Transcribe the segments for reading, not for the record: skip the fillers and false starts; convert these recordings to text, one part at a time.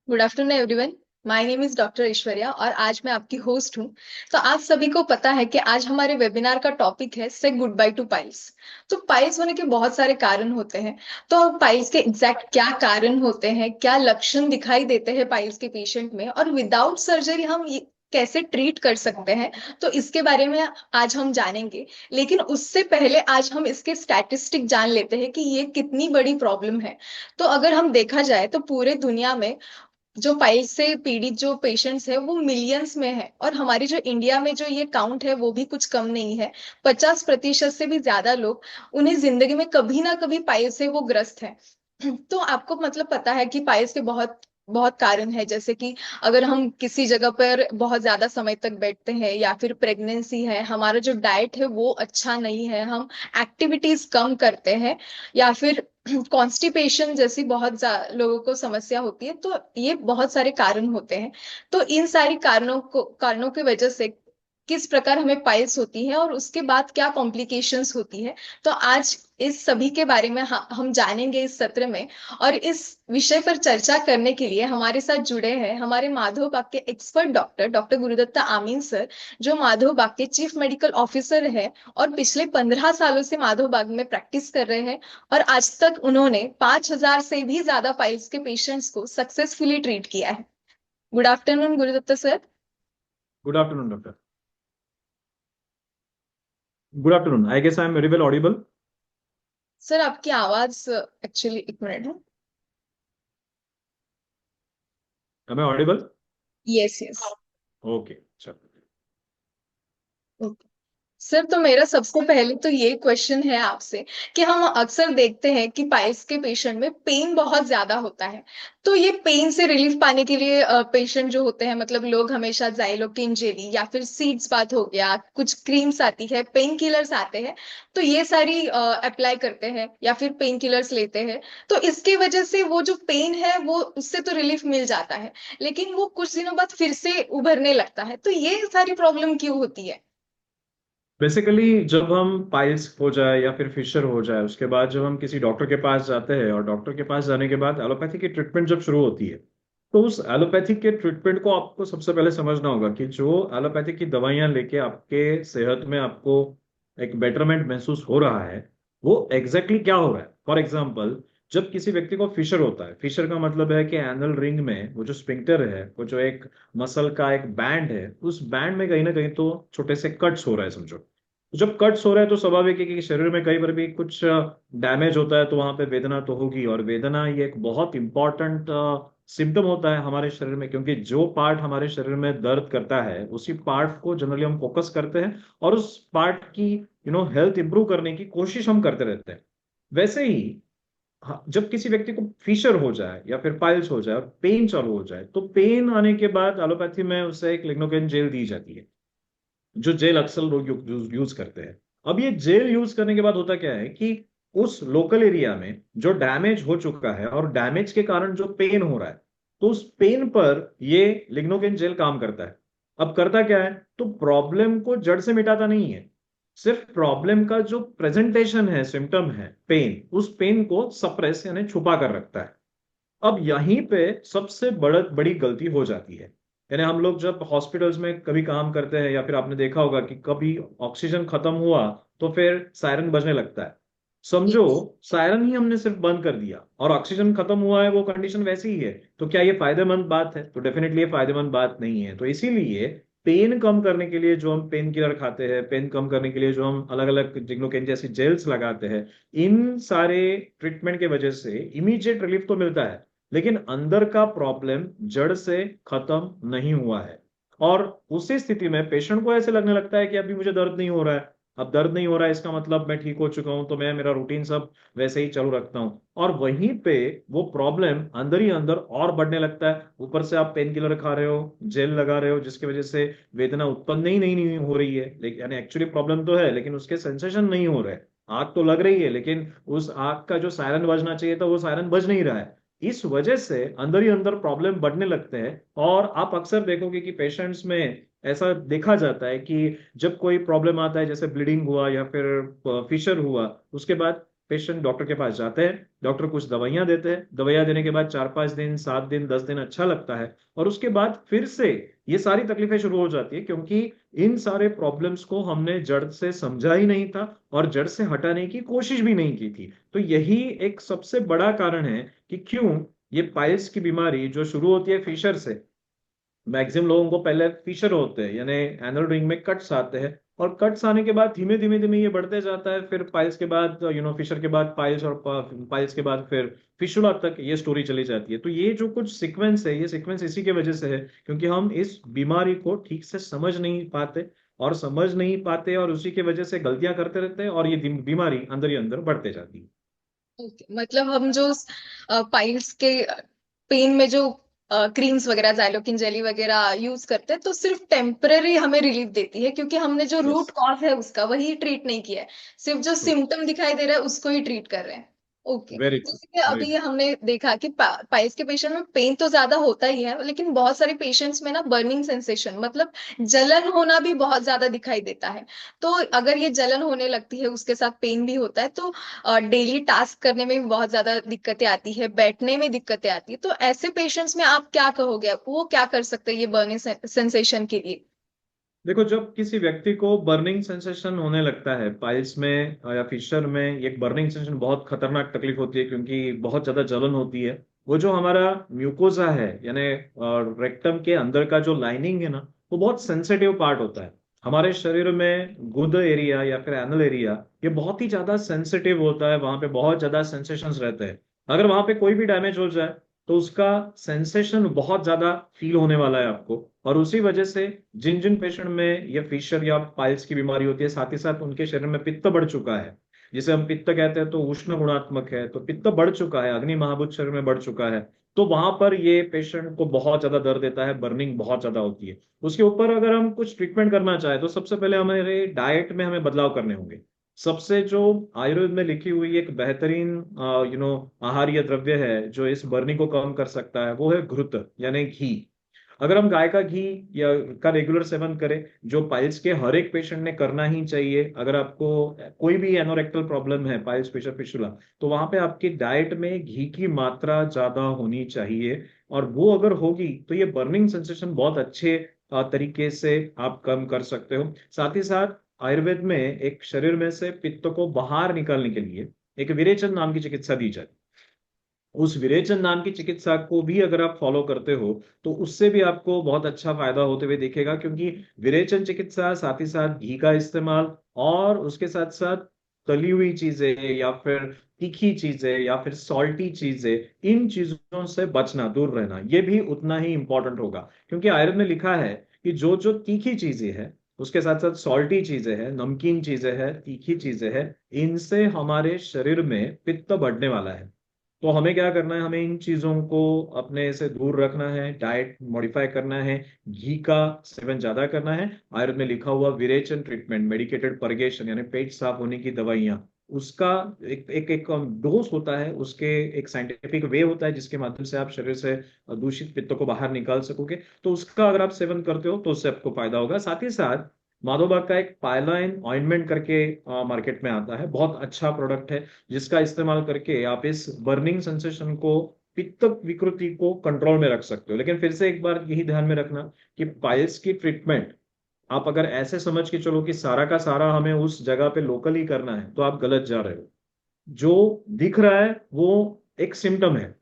Good afternoon everyone. My name is doctor Aishwarya और आज मैं आपकी होस्ट हूँ। तो आप सभी को पता है कि आज हमारे वेबिनार का टॉपिक है से गुड बाय टू पाइल्स। तो पाइल्स होने के बहुत सारे कारण होते हैं। तो पाइल्स के एग्जैक्ट क्या कारण होते हैं, क्या लक्षण दिखाई देते हैं पाइल्स के पेशेंट में, और विदाउट सर्जरी हम ये कैसे ट्रीट कर सकते हैं, तो इसके बारे में आज हम जानेंगे। लेकिन उससे पहले आज हम इसके स्टैटिस्टिक जान लेते हैं कि ये कितनी बड़ी प्रॉब्लम है। तो अगर हम देखा जाए तो पूरे दुनिया में जो पाइल्स से पीड़ित जो पेशेंट्स है वो मिलियंस में है, और हमारे जो इंडिया में जो ये काउंट है वो भी कुछ कम नहीं है। 50% से भी ज्यादा लोग उन्हें जिंदगी में कभी ना कभी पाइल्स से वो ग्रस्त है। तो आपको मतलब पता है कि पाइल्स के बहुत बहुत कारण है, जैसे कि अगर हम किसी जगह पर बहुत ज्यादा समय तक बैठते हैं, या फिर प्रेगनेंसी है, हमारा जो डाइट है वो अच्छा नहीं है, हम एक्टिविटीज कम करते हैं, या फिर कॉन्स्टिपेशन जैसी बहुत लोगों को समस्या होती है। तो ये बहुत सारे कारण होते हैं। तो इन सारी कारणों की वजह से किस प्रकार हमें पाइल्स होती है और उसके बाद क्या कॉम्प्लिकेशंस होती है, तो आज इस सभी के बारे में हम जानेंगे इस सत्र में। और इस विषय पर चर्चा करने के लिए हमारे साथ जुड़े हैं हमारे माधव बाग के एक्सपर्ट डॉक्टर डॉक्टर गुरुदत्ता आमीन सर, जो माधव बाग के चीफ मेडिकल ऑफिसर है और पिछले 15 सालों से माधव बाग में प्रैक्टिस कर रहे हैं। और आज तक उन्होंने 5,000 से भी ज्यादा पाइल्स के पेशेंट्स को सक्सेसफुली ट्रीट किया है। Good afternoon Gurudatta sir. Good afternoon, doctor. Good afternoon. I guess I am very well audible. Sir आपकी आवाज एक्चुअली एक मिनट है। Am I audible? Yes yes. Okay. Sure. Sir तो मेरा सबसे पहले तो ये क्वेश्चन है आपसे कि हम अक्सर देखते हैं कि पाइल्स के पेशेंट में पेन बहुत ज्यादा होता है। तो ये पेन से रिलीफ पाने के लिए पेशेंट जो होते हैं, मतलब लोग हमेशा जाइलोकिन जेली या फिर सीड्स बाथ हो गया, कुछ क्रीम्स आती है, पेन किलर्स आते हैं, तो ये सारी अप्लाई करते हैं या फिर पेन किलर्स लेते हैं। तो इसकी वजह से वो जो पेन है वो उससे तो रिलीफ मिल जाता है, लेकिन वो कुछ दिनों बाद फिर से उभरने लगता है। तो ये सारी प्रॉब्लम क्यों होती है? बेसिकली जब हम पाइल्स हो जाए या फिर फिशर हो जाए उसके बाद जब हम किसी डॉक्टर के पास जाते हैं और डॉक्टर के पास जाने के बाद एलोपैथी की ट्रीटमेंट जब शुरू होती है, तो उस एलोपैथिक के ट्रीटमेंट को आपको सबसे पहले समझना होगा कि जो एलोपैथिक की दवाइयां लेके आपके सेहत में आपको एक बेटरमेंट महसूस हो रहा है, वो एग्जैक्टली क्या हो रहा है। फॉर एग्जाम्पल, जब किसी व्यक्ति को फिशर होता है, फिशर का मतलब है कि एनल रिंग में वो जो स्पिंक्टर है, वो जो एक मसल का एक बैंड है, उस बैंड में कहीं ना कहीं तो छोटे से कट्स हो रहा है समझो। तो जब कट्स हो रहा है तो स्वाभाविक है कि शरीर में कहीं पर भी कुछ डैमेज होता है तो वहां पे वेदना तो होगी, और वेदना ये एक बहुत इंपॉर्टेंट सिम्टम होता है हमारे शरीर में, क्योंकि जो पार्ट हमारे शरीर में दर्द करता है उसी पार्ट को जनरली हम फोकस करते हैं और उस पार्ट की हेल्थ इंप्रूव करने की कोशिश हम करते रहते हैं। वैसे ही हाँ, जब किसी व्यक्ति को फिशर हो जाए या फिर पाइल्स हो जाए और पेन चालू हो जाए, तो पेन आने के बाद एलोपैथी में उसे एक लिग्नोकेन जेल दी जाती है, जो जेल अक्सर लोग यूज करते हैं। अब ये जेल यूज करने के बाद होता क्या है कि उस लोकल एरिया में जो डैमेज हो चुका है और डैमेज के कारण जो पेन हो रहा है, तो उस पेन पर ये लिग्नोकेन जेल काम करता है। अब करता क्या है, तो प्रॉब्लम को जड़ से मिटाता नहीं है, सिर्फ प्रॉब्लम का जो प्रेजेंटेशन है, सिम्टम है पेन, उस पेन को सप्रेस यानी छुपा कर रखता है। अब यहीं पे सबसे बड़ी गलती हो जाती है। यानी हम लोग जब हॉस्पिटल्स में कभी काम करते हैं या फिर आपने देखा होगा कि कभी ऑक्सीजन खत्म हुआ तो फिर सायरन बजने लगता है। समझो, यस। सायरन ही हमने सिर्फ बंद कर दिया और ऑक्सीजन खत्म हुआ है, वो कंडीशन वैसी ही है। तो क्या ये फायदेमंद बात है? तो डेफिनेटली ये फायदेमंद बात नहीं है। तो इसीलिए पेन कम करने के लिए जो हम पेन किलर खाते हैं, पेन कम करने के लिए जो हम अलग अलग जिग्नोकेन जैसी जेल्स लगाते हैं, इन सारे ट्रीटमेंट के वजह से इमीडिएट रिलीफ तो मिलता है, लेकिन अंदर का प्रॉब्लम जड़ से खत्म नहीं हुआ है। और उसी स्थिति में पेशेंट को ऐसे लगने लगता है कि अभी मुझे दर्द नहीं हो रहा है, अब दर्द नहीं हो रहा है इसका मतलब मैं ठीक हो चुका हूं, तो मैं मेरा रूटीन सब वैसे ही चालू रखता हूं। और वहीं पे वो प्रॉब्लम अंदर ही अंदर और बढ़ने लगता है। ऊपर से आप पेन किलर खा रहे हो, जेल लगा रहे हो, जिसकी वजह से वेदना उत्पन्न ही नहीं हो रही है, लेकिन यानी एक्चुअली प्रॉब्लम तो है लेकिन उसके सेंसेशन नहीं हो रहे। आग तो लग रही है लेकिन उस आग का जो सायरन बजना चाहिए था वो सायरन बज नहीं रहा है। इस वजह से अंदर ही अंदर प्रॉब्लम बढ़ने लगते हैं। और आप अक्सर देखोगे कि पेशेंट्स में ऐसा देखा जाता है कि जब कोई प्रॉब्लम आता है, जैसे ब्लीडिंग हुआ या फिर फिशर हुआ, उसके बाद पेशेंट डॉक्टर के पास जाते हैं, डॉक्टर कुछ दवाइयां देते हैं, दवाइयां देने के बाद 4-5 दिन, 7 दिन, 10 दिन अच्छा लगता है, और उसके बाद फिर से ये सारी तकलीफें शुरू हो जाती है, क्योंकि इन सारे प्रॉब्लम्स को हमने जड़ से समझा ही नहीं था और जड़ से हटाने की कोशिश भी नहीं की थी। तो यही एक सबसे बड़ा कारण है कि क्यों ये पाइल्स की बीमारी जो शुरू होती है फिशर से, मैक्सिमम लोगों को पहले फिशर होते हैं, यानी एनल रिंग में कट्स आते हैं, और कट्स आने के बाद धीमे धीमे धीमे ये बढ़ते जाता है, फिर पाइल्स के बाद फिशर के बाद पाइल्स, और पाइल्स के बाद फिर फिशुला तक ये स्टोरी चली जाती है। तो ये जो कुछ सीक्वेंस है, ये सीक्वेंस इसी के वजह से है, क्योंकि हम इस बीमारी को ठीक से समझ नहीं पाते, और उसी की वजह से गलतियां करते रहते हैं, और ये बीमारी अंदर ही अंदर बढ़ते जाती है। ओके, मतलब हम जो पाइल्स के पेन में जो क्रीम्स वगैरह जाइलोकिन जेली वगैरह यूज करते हैं तो सिर्फ टेम्पररी हमें रिलीफ देती है, क्योंकि हमने जो यस। रूट कॉज है उसका वही ट्रीट नहीं किया है, सिर्फ जो ट्रू। सिम्टम दिखाई दे रहा है उसको ही ट्रीट कर रहे हैं। Okay, very true. जैसे कि वेरी अभी हमने देखा कि पाइल्स के पेशेंट में पेन तो ज्यादा होता ही है, लेकिन बहुत सारे पेशेंट्स में ना बर्निंग सेंसेशन मतलब जलन होना भी बहुत ज्यादा दिखाई देता है। तो अगर ये जलन होने लगती है उसके साथ पेन भी होता है, तो डेली टास्क करने में भी बहुत ज्यादा दिक्कतें आती है, बैठने में दिक्कतें आती है, तो ऐसे पेशेंट्स में आप क्या कहोगे, वो क्या कर सकते हैं ये बर्निंग सेंसेशन के लिए? देखो, जब किसी व्यक्ति को बर्निंग सेंसेशन होने लगता है पाइल्स में या फिशर में, ये बर्निंग सेंसेशन बहुत खतरनाक तकलीफ होती है, क्योंकि बहुत ज्यादा जलन होती है। वो जो हमारा म्यूकोजा है, यानी रेक्टम के अंदर का जो लाइनिंग है ना, वो बहुत सेंसिटिव पार्ट होता है हमारे शरीर में। गुद एरिया या फिर एनल एरिया, ये बहुत ही ज्यादा सेंसिटिव होता है, वहां पे बहुत ज्यादा सेंसेशंस रहते हैं। अगर वहां पे कोई भी डैमेज हो जाए तो उसका सेंसेशन बहुत ज्यादा फील होने वाला है आपको। और उसी वजह से जिन जिन पेशेंट में ये फिशर या पाइल्स की बीमारी होती है, साथ ही साथ उनके शरीर में पित्त बढ़ चुका है, जिसे हम पित्त कहते हैं, तो उष्ण गुणात्मक है, तो पित्त बढ़ चुका है, अग्नि महाभूत शरीर में बढ़ चुका है, तो वहां पर ये पेशेंट को बहुत ज्यादा दर्द देता है, बर्निंग बहुत ज्यादा होती है। उसके ऊपर अगर हम कुछ ट्रीटमेंट करना चाहें तो सबसे पहले हमारे डाइट में हमें बदलाव करने होंगे। सबसे जो आयुर्वेद में लिखी हुई एक बेहतरीन आहार्य द्रव्य है जो इस बर्निंग को कम कर सकता है, वो है घृत, यानी घी। अगर हम गाय का घी या का रेगुलर सेवन करें, जो पाइल्स के हर एक पेशेंट ने करना ही चाहिए, अगर आपको कोई भी एनोरेक्टल प्रॉब्लम है, पाइल्स, फिशर, फिशुला, तो वहां पे आपकी डाइट में घी की मात्रा ज्यादा होनी चाहिए। और वो अगर होगी तो ये बर्निंग सेंसेशन बहुत अच्छे तरीके से आप कम कर सकते हो। साथ ही साथ आयुर्वेद में एक शरीर में से पित्त को बाहर निकालने के लिए एक विरेचन नाम की चिकित्सा दी जाती है। उस विरेचन नाम की चिकित्सा को भी अगर आप फॉलो करते हो तो उससे भी आपको बहुत अच्छा फायदा होते हुए दिखेगा, क्योंकि विरेचन चिकित्सा, साथ ही साथ घी का इस्तेमाल, और उसके साथ साथ तली हुई चीजें या फिर तीखी चीजें या फिर सॉल्टी चीजें, इन चीजों से बचना, दूर रहना, ये भी उतना ही इंपॉर्टेंट होगा। क्योंकि आयुर्वेद में लिखा है कि जो जो तीखी चीजें हैं, उसके साथ साथ सॉल्टी चीजें हैं, नमकीन चीजें हैं, तीखी चीजें हैं, इनसे हमारे शरीर में पित्त बढ़ने वाला है। तो हमें क्या करना है, हमें इन चीजों को अपने से दूर रखना है, डाइट मॉडिफाई करना है, घी का सेवन ज्यादा करना है। आयुर्वेद में लिखा हुआ विरेचन ट्रीटमेंट, मेडिकेटेड परगेशन, यानी पेट साफ होने की दवाइयां, उसका एक डोज होता है, उसके एक साइंटिफिक वे होता है जिसके माध्यम से आप शरीर से दूषित पित्त को बाहर निकाल सकोगे। तो उसका अगर आप सेवन करते हो तो उससे आपको फायदा होगा। साथ ही साथ माधोबाग का एक पायलाइन ऑइंटमेंट करके मार्केट में आता है, बहुत अच्छा प्रोडक्ट है, जिसका इस्तेमाल करके आप इस बर्निंग सेंसेशन को, पित्त विकृति को कंट्रोल में रख सकते हो। लेकिन फिर से एक बार यही ध्यान में रखना कि पाइल्स की ट्रीटमेंट आप अगर ऐसे समझ के चलो कि सारा का सारा हमें उस जगह पे लोकल ही करना है, तो आप गलत जा रहे हो। जो दिख रहा है वो एक सिम्टम है,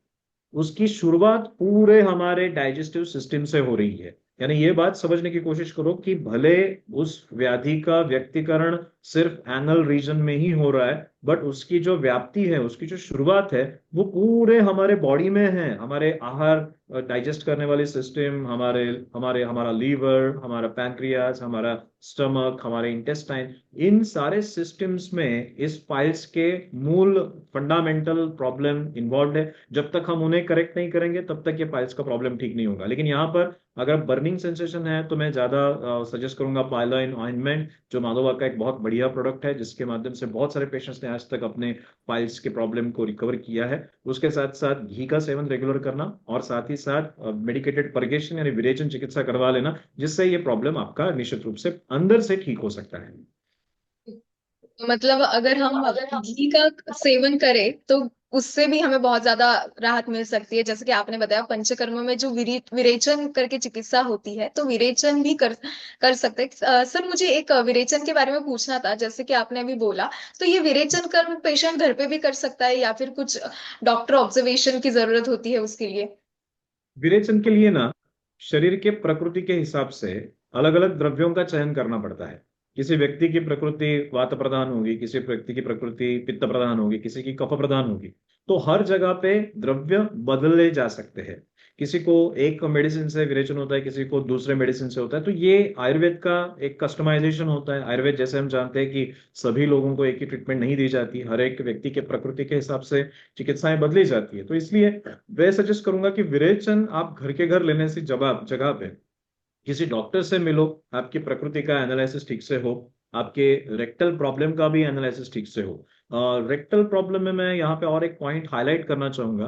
उसकी शुरुआत पूरे हमारे डाइजेस्टिव सिस्टम से हो रही है। यानी ये बात समझने की कोशिश करो कि भले उस व्याधि का व्यक्तिकरण सिर्फ एनल रीजन में ही हो रहा है, बट उसकी जो व्याप्ति है, उसकी जो शुरुआत है, वो पूरे हमारे बॉडी में है। हमारे आहार डाइजेस्ट करने वाली सिस्टम, हमारे हमारे हमारा लीवर, हमारा पैंक्रियास, हमारा स्टमक, हमारे इंटेस्टाइन, इन सारे सिस्टम्स में इस पाइल्स के मूल फंडामेंटल प्रॉब्लम इन्वॉल्व है। जब तक हम उन्हें करेक्ट नहीं करेंगे तब तक ये पाइल्स का प्रॉब्लम ठीक नहीं होगा। लेकिन यहाँ पर अगर बर्निंग सेंसेशन है तो मैं ज्यादा सजेस्ट करूंगा पाइलाइन ऑइंटमेंट, जो माधोवा का एक बहुत बढ़िया प्रोडक्ट है, जिसके माध्यम से बहुत सारे पेशेंट्स ने आज तक अपने पाइल्स के प्रॉब्लम को रिकवर किया है। उसके साथ साथ घी का सेवन रेगुलर करना, और साथ ही साथ मेडिकेटेड परगेशन यानी विरेचन चिकित्सा करवा लेना, जिससे ये प्रॉब्लम आपका निश्चित रूप से अंदर से ठीक हो सकता है। मतलब अगर हम घी का सेवन करें तो उससे भी हमें बहुत ज्यादा राहत मिल सकती है। जैसे कि आपने बताया पंचकर्म में जो विरेचन करके चिकित्सा होती है, तो विरेचन भी कर कर सकते हैं। सर मुझे एक विरेचन के बारे में पूछना था, जैसे कि आपने अभी बोला, तो ये विरेचन कर्म पेशेंट घर पे भी कर सकता है या फिर कुछ डॉक्टर ऑब्जर्वेशन की जरूरत होती है उसके लिए? विरेचन के लिए ना शरीर के प्रकृति के हिसाब से अलग अलग द्रव्यों का चयन करना पड़ता है। किसी व्यक्ति की प्रकृति वात प्रधान होगी, किसी व्यक्ति की प्रकृति पित्त प्रधान होगी, किसी की कफ प्रधान होगी। तो हर जगह पे द्रव्य बदले जा सकते हैं। किसी को एक मेडिसिन से विरेचन होता है, किसी को दूसरे मेडिसिन से होता है। तो ये आयुर्वेद का एक कस्टमाइजेशन होता है। आयुर्वेद जैसे हम जानते हैं कि सभी लोगों को एक ही ट्रीटमेंट नहीं दी जाती, हर एक व्यक्ति के प्रकृति के हिसाब से चिकित्साएं बदली जाती है। तो इसलिए मैं सजेस्ट करूंगा कि विरेचन आप घर के घर लेने से जगह जगह पे किसी डॉक्टर से मिलो, आपकी प्रकृति का एनालिसिस ठीक से हो, आपके रेक्टल प्रॉब्लम का भी एनालिसिस ठीक से हो। रेक्टल प्रॉब्लम में मैं यहाँ पे और एक पॉइंट हाईलाइट करना चाहूंगा।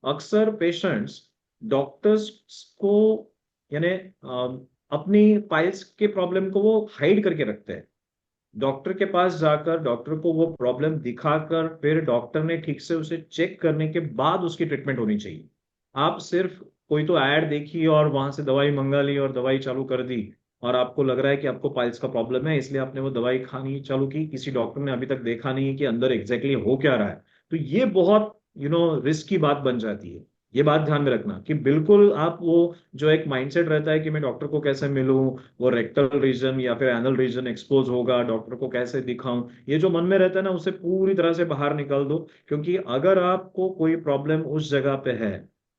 अक्सर पेशेंट्स डॉक्टर्स को यानी अपनी पाइल्स के प्रॉब्लम को वो हाइड करके रखते हैं। डॉक्टर के पास जाकर डॉक्टर को वो प्रॉब्लम दिखाकर फिर डॉक्टर ने ठीक से उसे चेक करने के बाद उसकी ट्रीटमेंट होनी चाहिए। आप सिर्फ कोई तो ऐड देखी और वहां से दवाई मंगा ली और दवाई चालू कर दी, और आपको लग रहा है कि आपको पाइल्स का प्रॉब्लम है इसलिए आपने वो दवाई खानी चालू की, किसी डॉक्टर ने अभी तक देखा नहीं है कि अंदर एग्जैक्टली हो क्या रहा है। तो ये बहुत रिस्क की बात बन जाती है। ये बात ध्यान में रखना कि बिल्कुल आप वो जो एक माइंडसेट रहता है कि मैं डॉक्टर को कैसे मिलूं, वो रेक्टल रीजन या फिर एनल रीजन एक्सपोज होगा, डॉक्टर को कैसे दिखाऊं, ये जो मन में रहता है ना उसे पूरी तरह से बाहर निकाल दो। क्योंकि अगर आपको कोई प्रॉब्लम उस जगह पे है,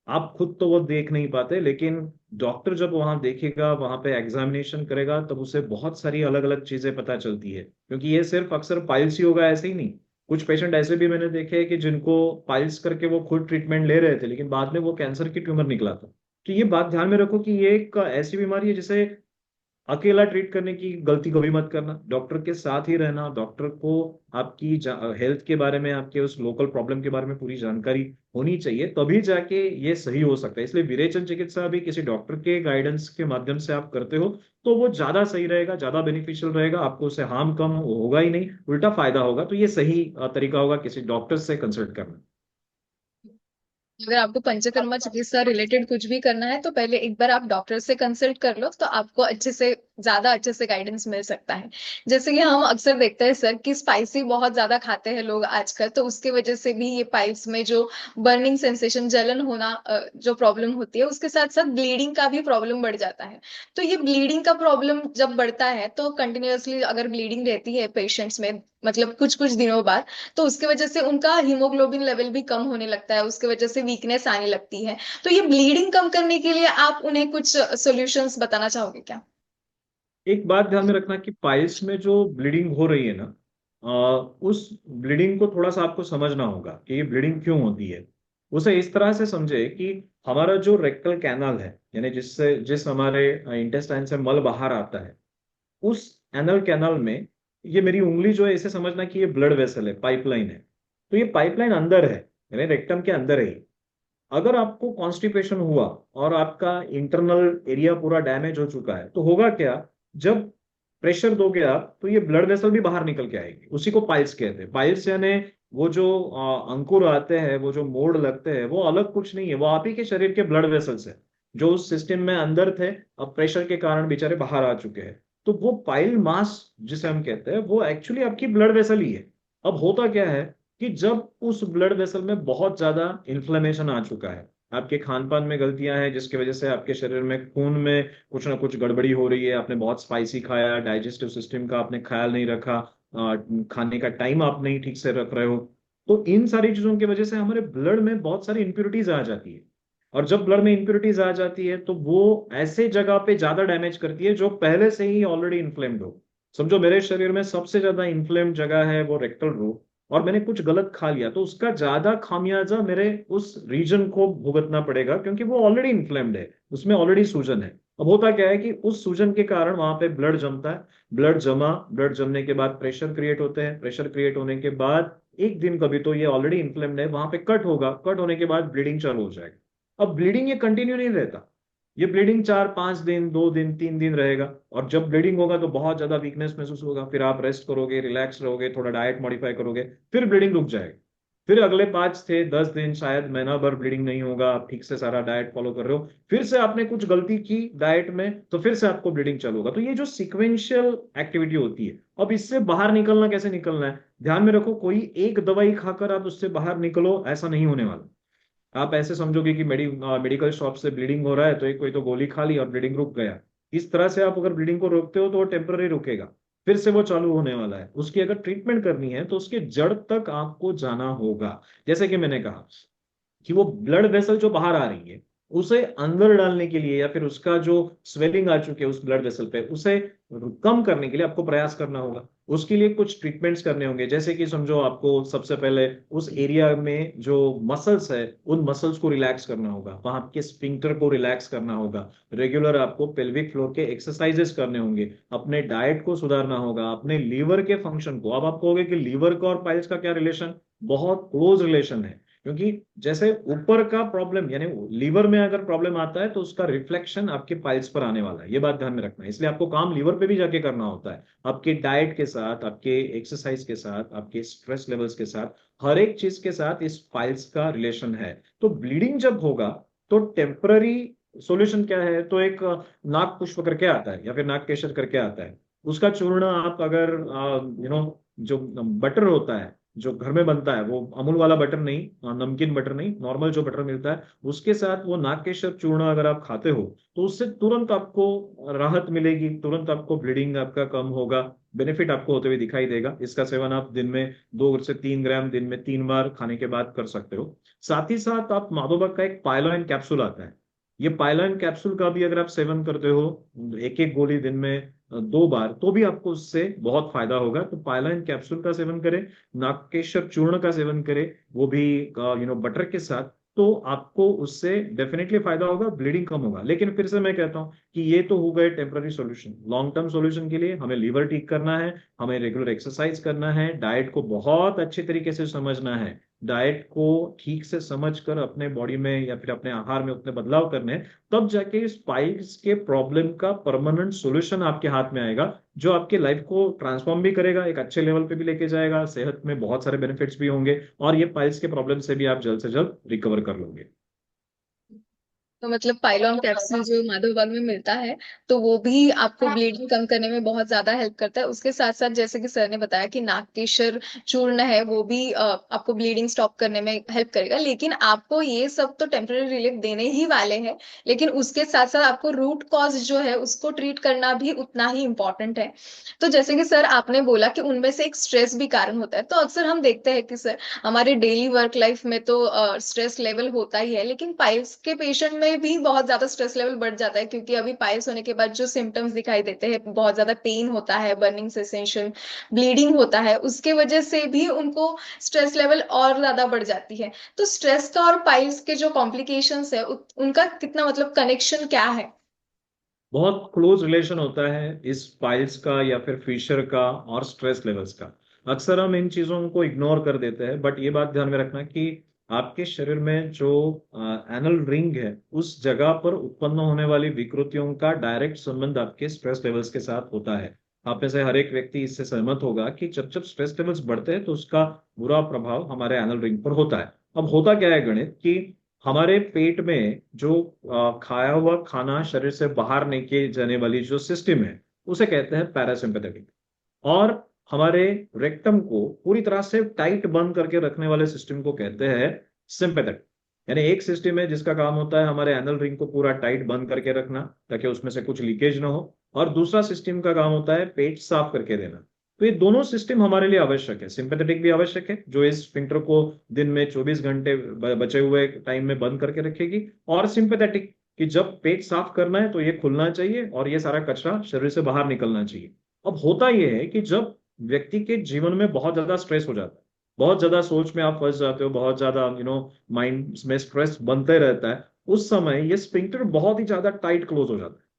आप खुद तो वो देख नहीं पाते, लेकिन डॉक्टर जब वहां देखेगा, वहां पे एग्जामिनेशन करेगा, तब उसे बहुत सारी अलग अलग चीजें पता चलती है। क्योंकि ये सिर्फ अक्सर पाइल्स ही होगा ऐसे ही नहीं। कुछ पेशेंट ऐसे भी मैंने देखे हैं कि जिनको पाइल्स करके वो खुद ट्रीटमेंट ले रहे थे, लेकिन बाद में वो कैंसर की ट्यूमर निकला था। तो ये बात ध्यान में रखो कि ये एक ऐसी बीमारी है जिसे अकेला ट्रीट करने की गलती कभी मत करना। डॉक्टर के साथ ही रहना, डॉक्टर को आपकी हेल्थ के बारे में, आपके उस लोकल प्रॉब्लम के बारे में पूरी जानकारी होनी चाहिए, तभी जाके ये सही हो सकता है। इसलिए विरेचन चिकित्सा भी किसी डॉक्टर के गाइडेंस के माध्यम से आप करते हो तो वो ज्यादा सही रहेगा, ज्यादा बेनिफिशियल रहेगा। आपको उससे हार्म कम होगा ही नहीं, उल्टा फायदा होगा। तो ये सही तरीका होगा किसी डॉक्टर से कंसल्ट करना। अगर आपको पंचकर्मा चिकित्सा रिलेटेड कुछ भी करना है तो पहले एक बार आप डॉक्टर से कंसल्ट कर लो, तो आपको ज्यादा अच्छे से गाइडेंस मिल सकता है। जैसे कि हम अक्सर देखते हैं सर कि स्पाइसी बहुत ज्यादा खाते हैं लोग आजकल, तो उसके वजह से भी ये पाइल्स में जो बर्निंग सेंसेशन, जलन होना, जो प्रॉब्लम होती है, उसके साथ साथ ब्लीडिंग का भी प्रॉब्लम बढ़ जाता है। तो ये ब्लीडिंग का प्रॉब्लम जब बढ़ता है तो कंटिन्यूअसली अगर ब्लीडिंग रहती है पेशेंट्स में, मतलब कुछ कुछ दिनों बाद, तो उसके वजह से उनका हीमोग्लोबिन लेवल भी कम होने लगता है, उसके वजह से वीकनेस आने लगती है। तो ये ब्लीडिंग कम करने के लिए आप उन्हें कुछ सॉल्यूशंस बताना चाहोगे क्या? एक बात ध्यान में रखना कि पाइल्स में जो ब्लीडिंग हो रही है ना, उस ब्लीडिंग को थोड़ा सा आपको समझना होगा कि ये ब्लीडिंग क्यों होती है। उसे इस तरह से समझे कि हमारा जो रेक्टल कैनाल है, यानी जिस हमारे इंटेस्टाइन से मल बाहर आता है, उस एनल कैनाल में ये मेरी उंगली जो है इसे समझना कि ये ब्लड वेसल है, पाइपलाइन है। तो ये पाइपलाइन अंदर है, यानी रेक्टम के अंदर है ये। अगर आपको कॉन्स्टिपेशन हुआ और आपका इंटरनल एरिया पूरा डैमेज हो चुका है, तो होगा क्या, जब प्रेशर दोगे आप तो ये ब्लड वेसल भी बाहर निकल के आएगी। उसी को पाइल्स कहते हैं। पाइल्स यानी वो जो अंकुर आते हैं, वो जो मोड़ लगते हैं, वो अलग कुछ नहीं है, वो आप ही के शरीर के ब्लड वेसल्स है जो उस सिस्टम में अंदर थे, अब प्रेशर के कारण बेचारे बाहर आ चुके हैं। तो वो पाइल मास जिसे हम कहते हैं, वो एक्चुअली आपकी ब्लड वेसल ही है। अब होता क्या है कि जब उस ब्लड वेसल में बहुत ज्यादा इन्फ्लेमेशन आ चुका है, आपके खान पान में गलतियां हैं जिसकी वजह से आपके शरीर में खून में कुछ ना कुछ गड़बड़ी हो रही है, आपने बहुत स्पाइसी खाया, डाइजेस्टिव सिस्टम का आपने ख्याल नहीं रखा, खाने का टाइम आप नहीं ठीक से रख रहे हो, तो इन सारी चीजों की वजह से हमारे ब्लड में बहुत सारी इंप्योरिटीज आ जाती है। और जब ब्लड में इंप्योरिटीज आ जाती है तो वो ऐसे जगह पे ज्यादा डैमेज करती है जो पहले से ही ऑलरेडी इन्फ्लेम्ड हो। समझो मेरे शरीर में सबसे ज्यादा इन्फ्लेम्ड जगह है वो रेक्टल रो, और मैंने कुछ गलत खा लिया तो उसका ज्यादा खामियाजा मेरे उस रीजन को भुगतना पड़ेगा, क्योंकि वो ऑलरेडी इन्फ्लेम्ड है, उसमें ऑलरेडी सूजन है। अब होता क्या है कि उस सूजन के कारण वहां पे ब्लड जमता है, ब्लड जमने के बाद प्रेशर क्रिएट होते हैं, प्रेशर क्रिएट होने के बाद एक दिन कभी तो ये ऑलरेडी इन्फ्लेम्ड है, वहां पे कट होगा, कट होने के बाद ब्लीडिंग चालू हो जाएगा। अब ब्लीडिंग ये कंटिन्यू नहीं रहता, ये ब्लीडिंग 4-5 दिन, 2 दिन, 3 दिन रहेगा, और जब ब्लीडिंग होगा तो बहुत ज्यादा वीकनेस महसूस होगा, फिर आप रेस्ट करोगे, रिलैक्स रहोगे, थोड़ा डाइट मॉडिफाई करोगे, फिर ब्लीडिंग रुक जाएगी। फिर अगले 5 से 10 दिन, शायद महीना भर ब्लीडिंग नहीं होगा, आप ठीक से सारा डाइट फॉलो कर रहे हो, फिर से आपने कुछ गलती की डाइट में तो फिर से आपको ब्लीडिंग चालू होगा। तो ये जो सिक्वेंशियल एक्टिविटी होती है, अब इससे बाहर निकलना कैसे निकलना है, ध्यान में रखो, कोई एक दवाई खाकर आप उससे बाहर निकलो ऐसा नहीं होने वाला। आप ऐसे समझोगे कि मेडिकल शॉप से ब्लीडिंग हो रहा है तो एक कोई तो गोली खा ली और ब्लीडिंग रुक गया। इस तरह से आप अगर ब्लीडिंग को रोकते हो तो वो टेम्पररी रुकेगा, फिर से वो चालू होने वाला है। उसकी अगर ट्रीटमेंट करनी है तो उसके जड़ तक आपको जाना होगा। जैसे कि मैंने कहा कि वो ब्लड वेसल जो बाहर आ रही है उसे अंदर डालने के लिए, या फिर उसका जो स्वेलिंग आ चुकी है उस ब्लड वेसल पे, उसे कम करने के लिए आपको प्रयास करना होगा। उसके लिए कुछ ट्रीटमेंट्स करने होंगे, जैसे कि समझो आपको सबसे पहले उस एरिया में जो मसल्स है उन मसल्स को रिलैक्स करना होगा, वहां के स्फिंक्टर को रिलैक्स करना होगा, रेगुलर आपको पेल्विक फ्लोर के एक्सरसाइजेस करने होंगे, अपने डाइट को सुधारना होगा, अपने लीवर के फंक्शन को। अब आप कहोगे कि लीवर का और पाइल्स का क्या रिलेशन, बहुत क्लोज रिलेशन है। क्योंकि जैसे ऊपर का प्रॉब्लम यानी लीवर में अगर प्रॉब्लम आता है तो उसका रिफ्लेक्शन आपके पाइल्स पर आने वाला है, ये बात ध्यान में रखना है। इसलिए आपको काम लीवर पे भी जाके करना होता है, आपके डाइट के साथ, आपके एक्सरसाइज के साथ, आपके स्ट्रेस लेवल्स के साथ, हर एक चीज के साथ इस पाइल्स का रिलेशन है। तो ब्लीडिंग जब होगा तो टेम्पररी सॉल्यूशन क्या है, तो एक नाक पुष्प करके आता है या फिर नाक केसर करके आता है, उसका चूर्ण आप अगर जो बटर होता है जो घर में बनता है, वो अमूल वाला बटर नहीं, नमकीन बटर नहीं, नॉर्मल जो बटर मिलता है उसके साथ वो नागकेशर चूर्ण अगर आप खाते हो तो उससे तुरंत आपको राहत मिलेगी, तुरंत आपको ब्लीडिंग आपका कम होगा, बेनिफिट आपको होते हुए दिखाई देगा। इसका सेवन आप दिन में 2 से 3 ग्राम, दिन में 3 बार खाने के बाद कर सकते हो। साथ ही साथ आप माधोबग का एक पायलोइन कैप्सूल आता है, ये पायलोइन कैप्सूल का भी अगर आप सेवन करते हो, एक एक गोली दिन में 2 बार, तो भी आपको उससे बहुत फायदा होगा। तो पायलाइन कैप्सूल का सेवन करें, नागकेशर चूर्ण का सेवन करें, वो भी बटर के साथ, तो आपको उससे डेफिनेटली फायदा होगा, ब्लीडिंग कम होगा। लेकिन फिर से मैं कहता हूं कि ये तो हो गए temporary solution. Long term solution के लिए हमें लीवर ठीक करना है, हमें रेगुलर एक्सरसाइज करना है, डाइट को बहुत अच्छे तरीके से समझना है, डाइट को ठीक से समझकर अपने बॉडी में या फिर अपने आहार में उतने बदलाव करने हैं, तब जाके इस पाइल्स के प्रॉब्लम का परमानेंट सॉल्यूशन आपके हाथ में आएगा, जो आपके लाइफ को ट्रांसफॉर्म भी करेगा, एक अच्छे लेवल पे भी लेके जाएगा, सेहत में बहुत सारे बेनिफिट्स भी होंगे, और ये पाइल्स के प्रॉब्लम से भी आप जल्द से जल्द रिकवर कर लोगे। तो मतलब पाइलॉन कैप्सूल जो माधवबाग में मिलता है, तो वो भी आपको ब्लीडिंग कम करने में बहुत ज्यादा हेल्प करता है। उसके साथ साथ जैसे कि सर ने बताया कि नागकेशर चूर्ण है, वो भी आपको ब्लीडिंग स्टॉप करने में हेल्प करेगा। लेकिन आपको ये सब तो टेम्पररी रिलीफ देने ही वाले हैं, लेकिन उसके साथ साथ आपको रूट कॉज जो है उसको ट्रीट करना भी उतना ही इम्पोर्टेंट है। तो जैसे कि सर आपने बोला कि उनमें से एक स्ट्रेस भी कारण होता है, तो अक्सर हम देखते हैं कि सर हमारे डेली वर्क लाइफ में तो स्ट्रेस लेवल होता ही है, लेकिन पाइल्स के पेशेंट में भी बहुत ज्यादा स्ट्रेस लेवल बढ़ जाता है, क्योंकि अभी पाइल्स होने के बाद जो सिम्टम्स दिखाई देते हैं, बहुत ज्यादा पेन होता है, बर्निंग सेंसेशन, ब्लीडिंग होता है, उसके वजह से भी उनको स्ट्रेस लेवल और ज्यादा बढ़ जाती है। तो स्ट्रेस का और पाइल्स के जो कॉम्प्लिकेशंस है उनका कितना मतलब कनेक्शन क्या है? बहुत क्लोज रिलेशन होता है इस पाइल्स का या फिर फिशर का और स्ट्रेस लेवल्स का। अक्सर हम इन चीजों को इग्नोर कर देते हैं, बट ये बात ध्यान में रखना कि आपके शरीर में जो एनल रिंग है उस जगह पर उत्पन्न होने वाली विकृतियों का डायरेक्ट संबंध आपके स्ट्रेस लेवल्स के साथ होता है। आप में से हर एक व्यक्ति इससे सहमत होगा कि जब जब स्ट्रेस लेवल्स बढ़ते हैं तो उसका बुरा प्रभाव हमारे एनल रिंग पर होता है। अब होता क्या है गणित, कि हमारे पेट में जो खाया हुआ खाना शरीर से बाहर निकल जाने वाली जो सिस्टम है उसे कहते हैं पैरासिम्पैथेटिक, और हमारे रेक्टम को पूरी तरह से टाइट बंद करके रखने वाले सिस्टम को कहते हैं सिंपैथेटिक। यानी एक सिस्टम है जिसका काम होता है हमारे एनल रिंग को पूरा टाइट बंद करके रखना ताकि उसमें से कुछ लीकेज ना हो, और दूसरा सिस्टम का काम होता है पेट साफ करके देना। तो ये दोनों सिस्टम हमारे लिए आवश्यक है, सिंपैथेटिक भी आवश्यक है जो इस स्फिंक्टर को दिन में 24 घंटे बचे हुए टाइम में बंद करके रखेगी, और सिंपैथेटिक कि जब पेट साफ करना है तो ये खुलना चाहिए और ये सारा कचरा शरीर से बाहर निकलना चाहिए। अब होता यह है कि जब व्यक्ति के जीवन में बहुत ज्यादा स्ट्रेस हो जाता है, बहुत ज्यादा सोच में आप फंस जाते हो, बहुत ज्यादा माइंड में स्ट्रेस बनते रहता है, उस समय ये स्फिंक्टर बहुत ही ज्यादा टाइट क्लोज हो जाता है।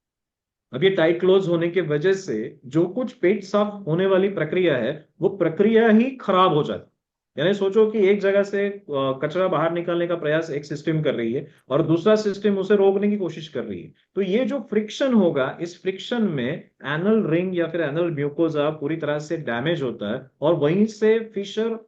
अब ये टाइट क्लोज होने की वजह से जो कुछ पेट साफ होने वाली प्रक्रिया है वो प्रक्रिया ही खराब हो जाती है। यानी सोचो कि एक जगह से कचरा बाहर निकालने का प्रयास एक सिस्टम कर रही है और दूसरा सिस्टम उसे रोकने की कोशिश कर रही है। तो ये जो फ्रिक्शन होगा, इस फ्रिक्शन में एनल रिंग या फिर एनल म्यूकोजा पूरी तरह से डैमेज होता है, और वहीं से फिशर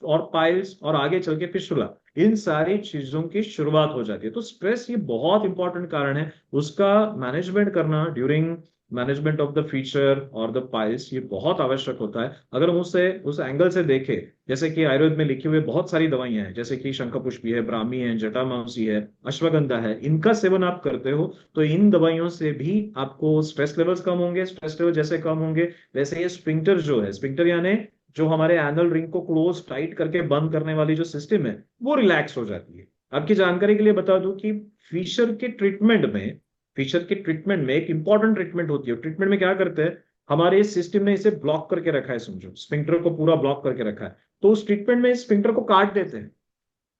और पाइल्स और आगे चल के फिस्टुला, इन सारी चीजों की शुरुआत हो जाती है। तो स्ट्रेस ये बहुत इंपॉर्टेंट कारण है। उसका मैनेजमेंट करना during management of the feature और द पाइल्स, ये बहुत आवश्यक होता है। अगर हम उसे उस एंगल से देखें, जैसे कि आयुर्वेद में लिखी हुई बहुत सारी दवाइयां हैं, जैसे कि शंखपुष्पी है, ब्राह्मी है, जटामांसी है, अश्वगंधा है, इनका सेवन आप करते हो तो इन दवाइयों से भी आपको स्ट्रेस लेवल्स कम होंगे। स्ट्रेस लेवल जैसे कम होंगे, वैसे ये स्फिंक्टर जो है, स्फिंक्टर यानी जो हमारे एनल रिंग को क्लोज टाइट करके बंद करने वाली जो सिस्टम है, वो रिलैक्स हो जाती है। आपकी जानकारी के लिए बता दूं कि फिशर के ट्रीटमेंट में फिशर के ट्रीटमेंट में एक इंपॉर्टेंट ट्रीटमेंट होती है। ट्रीटमेंट में क्या करते हैं, हमारे सिस्टम ने इसे ब्लॉक करके रखा है, समझो स्फिंक्टर को पूरा ब्लॉक करके रखा है, तो उस ट्रीटमेंट में स्फिंक्टर को काट देते हैं।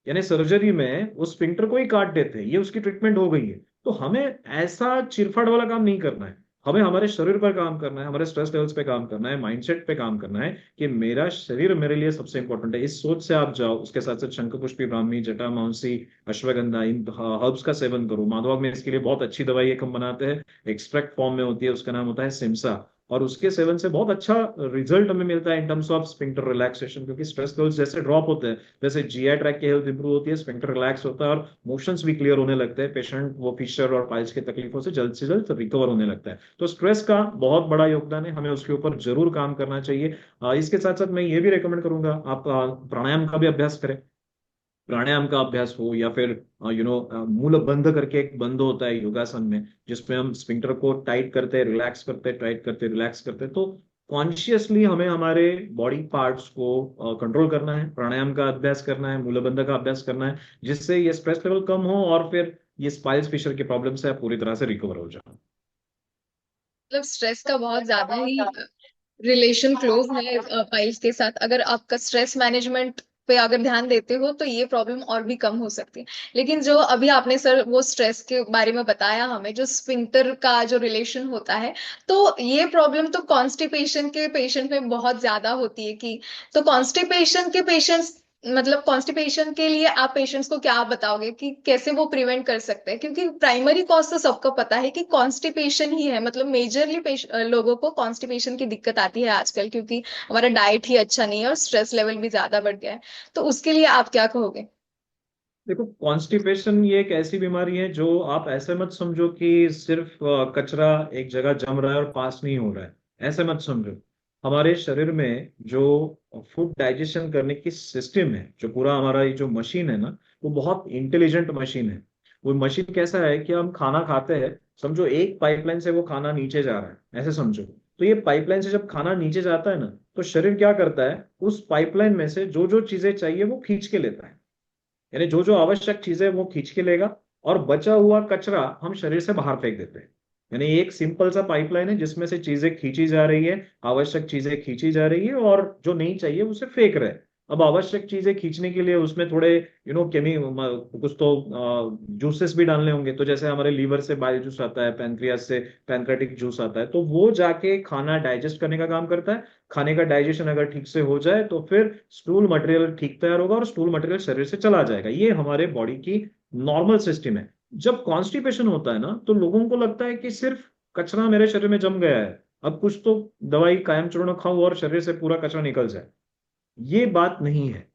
यानी सर्जरी में उस स्फिंक्टर को ही काट देते हैं, ये उसकी ट्रीटमेंट हो गई है। तो हमें ऐसा चिरफाड़ वाला काम नहीं करना है। हमें हमारे शरीर पर काम करना है, हमारे स्ट्रेस लेवल्स पे काम करना है, माइंडसेट पे काम करना है कि मेरा शरीर मेरे लिए सबसे इंपॉर्टेंट है। इस सोच से आप जाओ। उसके साथ साथ शंखपुष्पी, ब्राह्मी, जटामांसी, अश्वगंधा, इन हर्ब्स का सेवन करो। माधवा में इसके लिए बहुत अच्छी दवाई एक हम बनाते हैं, एक्सट्रैक्ट फॉर्म में होती है, उसका नाम होता है सिमसा। और उसके सेवन से बहुत अच्छा रिजल्ट हमें मिलता है in terms of sphincter relaxation, क्योंकि स्ट्रेस लेवल्स जैसे ड्रॉप होते हैं, जैसे जीआई ट्रैक की हेल्थ इंप्रूव होती है, स्फिंक्टर रिलैक्स होता है और मोशंस भी क्लियर होने लगते हैं। पेशेंट वो फिशर और पाइल्स की तकलीफों से जल्द रिकवर होने लगता है। तो स्ट्रेस का बहुत बड़ा योगदान है, हमें उसके ऊपर जरूर काम करना चाहिए। इसके साथ साथ मैं ये भी रेकमेंड करूंगा, आप प्राणायाम का भी अभ्यास करें। प्राणायाम का अभ्यास हो, या फिर मूल बंध करके एक बंध होता है योगासन में, जिसमें हम स्फिंक्टर को टाइट करते हैं, रिलैक्स करते हैं, टाइट करते हैं, रिलैक्स करते हैं। तो कॉन्शियसली हमें हमारे बॉडी पार्ट्स को कंट्रोल करना है, प्राणायाम का अभ्यास करना है, मूलबंध का अभ्यास करना है, जिससे ये स्ट्रेस लेवल कम हो और फिर ये स्पाइस फिशर की प्रॉब्लम से आप पूरी तरह से रिकवर हो जाए। मतलब स्ट्रेस का बहुत ज्यादा ही रिलेशन क्लोज है पाइल्स के साथ। अगर आपका स्ट्रेस मैनेजमेंट पे अगर ध्यान देते हो तो ये प्रॉब्लम और भी कम हो सकती है। लेकिन जो अभी आपने सर वो स्ट्रेस के बारे में बताया हमें, जो स्फिंक्टर का जो रिलेशन होता है, तो ये प्रॉब्लम तो कॉन्स्टिपेशन के पेशेंट में बहुत ज्यादा होती है कि, तो कॉन्स्टिपेशन के पेशेंट्स, मतलब कॉन्स्टिपेशन के लिए आप पेशेंट्स को क्या बताओगे कि कैसे वो प्रिवेंट कर सकते हैं? क्योंकि प्राइमरी कॉज तो सबको पता है कि कॉन्स्टिपेशन ही है। मतलब मेजरली लोगों को कॉन्स्टिपेशन की दिक्कत आती है आजकल, क्योंकि हमारा डाइट ही अच्छा नहीं है और स्ट्रेस लेवल भी ज्यादा बढ़ गया है। तो उसके लिए आप क्या कहोगे? देखो, कॉन्स्टिपेशन ये एक ऐसी बीमारी है जो आप ऐसे मत समझो कि सिर्फ कचरा एक जगह जम रहा है और पास नहीं हो रहा है, ऐसे मत समझो। हमारे शरीर में जो फूड डाइजेशन करने की सिस्टम है, जो पूरा हमारा ये जो मशीन है ना, वो बहुत इंटेलिजेंट मशीन है। वो मशीन कैसा है कि हम खाना खाते हैं, समझो एक पाइपलाइन से वो खाना नीचे जा रहा है, ऐसे समझो। तो ये पाइपलाइन से जब खाना नीचे जाता है ना, तो शरीर क्या करता है, उस पाइपलाइन में से जो जो चीजें चाहिए वो खींच के लेता है। यानी जो जो आवश्यक चीजें वो खींच के लेगा, और बचा हुआ कचरा हम शरीर से बाहर फेंक देते हैं। यानी एक सिंपल सा पाइपलाइन है जिसमें से चीजें खींची जा रही है, आवश्यक चीजें खींची जा रही है, और जो नहीं चाहिए उसे फेंक रहे हैं। अब आवश्यक चीजें खींचने के लिए उसमें थोड़े केमी कुछ तो जूसेस भी डालने होंगे। तो जैसे हमारे लीवर से बाइल जूस आता है, पैनक्रियास से पैनक्रेटिक जूस आता है, तो वो जाके खाना डाइजेस्ट करने का काम करता है। खाने का डाइजेशन अगर ठीक से हो जाए तो फिर स्टूल मटेरियल ठीक तैयार होगा और स्टूल मटेरियल शरीर से चला जाएगा। ये हमारे बॉडी की नॉर्मल सिस्टम है। जब कॉन्स्टिपेशन होता है ना, तो लोगों को लगता है कि सिर्फ कचरा मेरे शरीर में जम गया है, अब कुछ तो दवाई कायम चूर्ण खाऊं और शरीर से पूरा कचरा निकल जाए। ये बात नहीं है।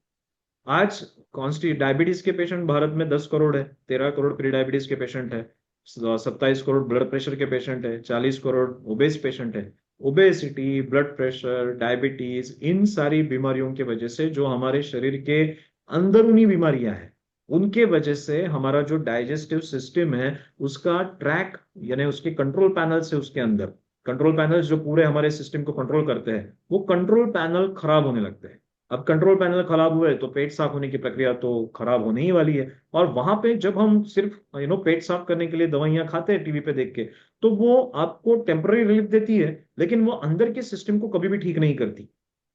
आज कॉन्स्टी डायबिटीज के पेशेंट भारत में 10 करोड़ है, 13 करोड़ प्री डायबिटीज के पेशेंट है, 27 करोड़ ब्लड प्रेशर के पेशेंट है, 40 करोड़ ओबेस पेशेंट है। ओबेसिटी, ब्लड प्रेशर, डायबिटीज, इन सारी बीमारियों की वजह से, जो हमारे शरीर के अंदरूनी बीमारियां हैं, उनके वजह से हमारा जो डाइजेस्टिव सिस्टम है, उसका ट्रैक, यानी उसके कंट्रोल पैनल से, उसके अंदर कंट्रोल पैनल जो पूरे हमारे सिस्टम को कंट्रोल करते हैं, वो कंट्रोल पैनल खराब होने लगते हैं। अब कंट्रोल पैनल खराब हुए तो पेट साफ होने की प्रक्रिया तो खराब होने ही वाली है। और वहां पे जब हम सिर्फ पेट साफ करने के लिए दवाइयां खाते हैं टीवी पे देख के, तो वो आपको टेम्पररी रिलीफ देती है, लेकिन वो अंदर के सिस्टम को कभी भी ठीक नहीं करती।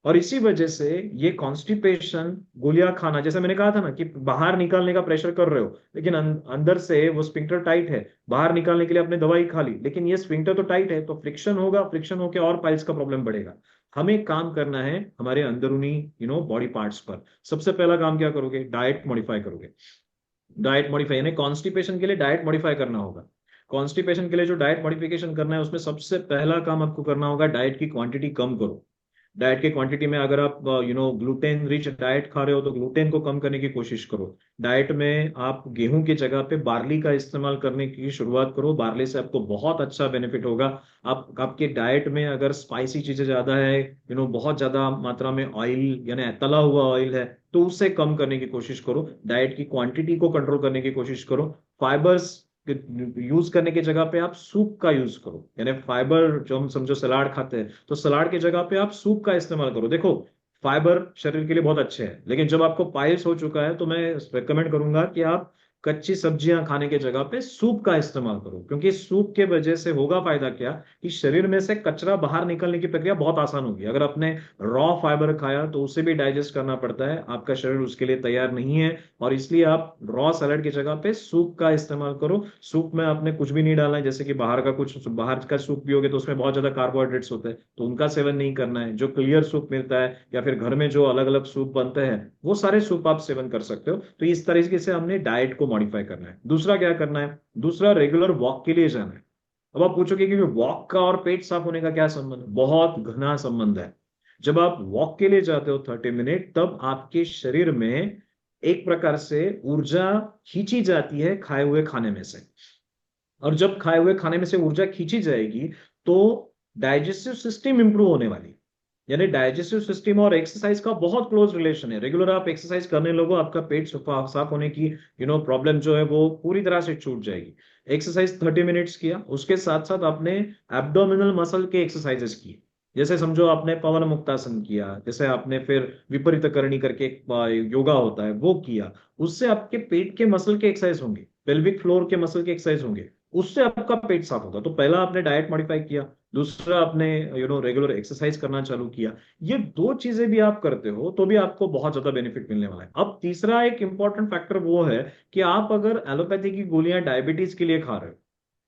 और इसी वजह से ये कॉन्स्टिपेशन, गोलियां खाना, जैसे मैंने कहा था ना कि बाहर निकालने का प्रेशर कर रहे हो, लेकिन अंदर से वो स्पिंक्टर टाइट है, बाहर निकालने के लिए आपने दवाई खा ली, लेकिन ये स्पिंक्टर तो टाइट है, तो फ्रिक्शन होगा, फ्रिक्शन होकर और पाइल्स का प्रॉब्लम बढ़ेगा। हमें काम करना है हमारे अंदरूनी बॉडी पार्ट्स पर। सबसे पहला काम क्या करोगे? डाइट मॉडिफाई करोगे। डाइट मॉडिफाई यानी कॉन्स्टिपेशन के लिए डाइट मॉडिफाई करना होगा। कॉन्स्टिपेशन के लिए जो डाइट मॉडिफिकेशन करना है, उसमें सबसे पहला काम आपको करना होगा, डाइट की क्वांटिटी कम करो। डाइट की क्वांटिटी में अगर आप ग्लूटेन रिच डाइट खा रहे हो तो ग्लूटेन को कम करने की कोशिश करो। डाइट में आप गेहूं की जगह पे बार्ली का इस्तेमाल करने की शुरुआत करो। बार्ली से आपको बहुत अच्छा बेनिफिट होगा। आप आपके डाइट में अगर स्पाइसी चीजें ज्यादा है, बहुत ज्यादा मात्रा में ऑयल यानी तला हुआ ऑयल है, तो उससे कम करने की कोशिश करो। डाइट की क्वांटिटी को कंट्रोल करने की कोशिश करो। फाइबर्स यूज करने की जगह पे आप सूप का यूज करो। यानी फाइबर जो हम समझो सलाद खाते हैं, तो सलाद की जगह पे आप सूप का इस्तेमाल करो। देखो, फाइबर शरीर के लिए बहुत अच्छे हैं, लेकिन जब आपको पाइल्स हो चुका है तो मैं रेकमेंड करूंगा कि आप कच्ची सब्जियां खाने की जगह पे सूप का इस्तेमाल करो। क्योंकि सूप के वजह से होगा फायदा क्या, कि शरीर में से कचरा बाहर निकलने की प्रक्रिया बहुत आसान होगी। अगर आपने रॉ फाइबर खाया तो उसे भी डाइजेस्ट करना पड़ता है, आपका शरीर उसके लिए तैयार नहीं है। और इसलिए आप रॉ सैलड की जगह पे सूप का इस्तेमाल करो। सूप में आपने कुछ भी नहीं डालना है, जैसे कि बाहर का सूप पियोगे तो उसमें बहुत ज्यादा कार्बोहाइड्रेट्स होते हैं, तो उनका सेवन नहीं करना है। जो क्लियर सूप मिलता है या फिर घर में जो अलग अलग सूप बनते हैं, वो सारे सूप आप सेवन कर सकते हो। तो इस तरीके से हमने डाइट को मॉडिफाई करना है। दूसरा क्या करना है? दूसरा, रेगुलर वॉक के लिए जाना है। अब आप पूछोगे कि वॉक का और पेट साफ होने का क्या संबंध है? बहुत घना संबंध है। जब आप वॉक के लिए जाते हो 30 मिनट, तब आपके शरीर में एक प्रकार से ऊर्जा खींची जाती है खाए हुए खाने में से। और जब खाए हुए खाने में से ऊर्जा खींची जाएगी, तो डाइजेस्टिव सिस्टम इंप्रूव होने वाली है। यानी डाइजेस्टिव सिस्टम और एक्सरसाइज का बहुत क्लोज रिलेशन है। रेगुलर आप एक्सरसाइज करने लगो, आपका पेट साफ होने की प्रॉब्लम जो है वो पूरी तरह से छूट जाएगी। एक्सरसाइज 30 मिनट्स किया, उसके साथ साथ आपने एब्डोमिनल मसल के एक्सरसाइजेस किए। जैसे समझो आपने पवन मुक्तासन किया, जैसे आपने फिर विपरीत करणी करके एक योगा होता है वो किया। उससे आपके पेट के मसल के एक्सरसाइज होंगे, पेल्विक फ्लोर के मसल के एक्सरसाइज होंगे। उससे आपका पेट साफ होगा। तो पहला आपने डाइट मॉडिफाई किया, दूसरा आपने रेगुलर एक्सरसाइज करना चालू किया। ये दो चीजें भी आप करते हो तो भी आपको बहुत ज्यादा बेनिफिट मिलने वाला है। अब तीसरा एक इंपॉर्टेंट फैक्टर वो है कि आप अगर एलोपैथी की गोलियां डायबिटीज के लिए खा रहे हो,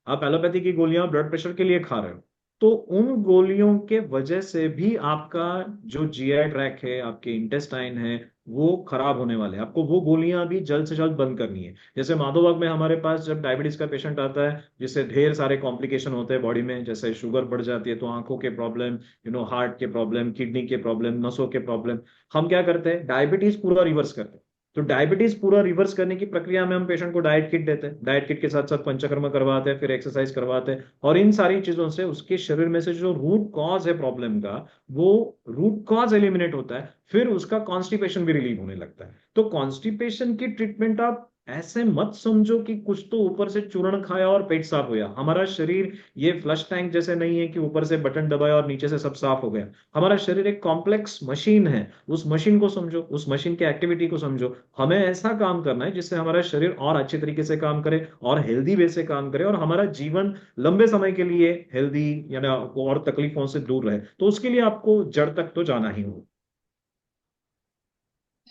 आप एलोपैथी की गोलियां ब्लड प्रेशर के लिए खा रहे हो, तो उन गोलियों के वजह से भी आपका जो जीआई ट्रैक है, आपके इंटेस्टाइन है, वो खराब होने वाले हैं। आपको वो गोलियां भी जल्द से जल्द बंद करनी है। जैसे माधोबाग में हमारे पास जब डायबिटीज का पेशेंट आता है, जिससे ढेर सारे कॉम्प्लिकेशन होते हैं बॉडी में, जैसे शुगर बढ़ जाती है तो आंखों के प्रॉब्लम, हार्ट के प्रॉब्लम, किडनी के प्रॉब्लम, नसों के प्रॉब्लम, हम क्या करते हैं? डायबिटीज पूरा रिवर्स करते हैं। तो डायबिटीज पूरा रिवर्स करने की प्रक्रिया में हम पेशेंट को डाइट किट देते हैं। डाइट किट के साथ साथ पंचकर्म करवाते हैं, फिर एक्सरसाइज करवाते हैं। और इन सारी चीजों से उसके शरीर में से जो रूट कॉज है प्रॉब्लम का, वो रूट कॉज एलिमिनेट होता है। फिर उसका कॉन्स्टिपेशन भी रिलीव होने लगता है। तो कॉन्स्टिपेशन की ट्रीटमेंट आप ऐसे मत समझो कि कुछ तो ऊपर से चूर्ण खाया और पेट साफ हो गया। हमारा शरीर ये फ्लश टैंक जैसे नहीं है कि ऊपर से बटन दबाया और नीचे से सब साफ हो गया। हमारा शरीर एक कॉम्प्लेक्स मशीन है। उस मशीन को समझो, उस मशीन की एक्टिविटी को समझो। हमें ऐसा काम करना है जिससे हमारा शरीर और अच्छे तरीके से काम करे और हेल्दी वे से काम करे, और हमारा जीवन लंबे समय के लिए हेल्दी यानी और तकलीफों से दूर रहे। तो उसके लिए आपको जड़ तक तो जाना ही होगा।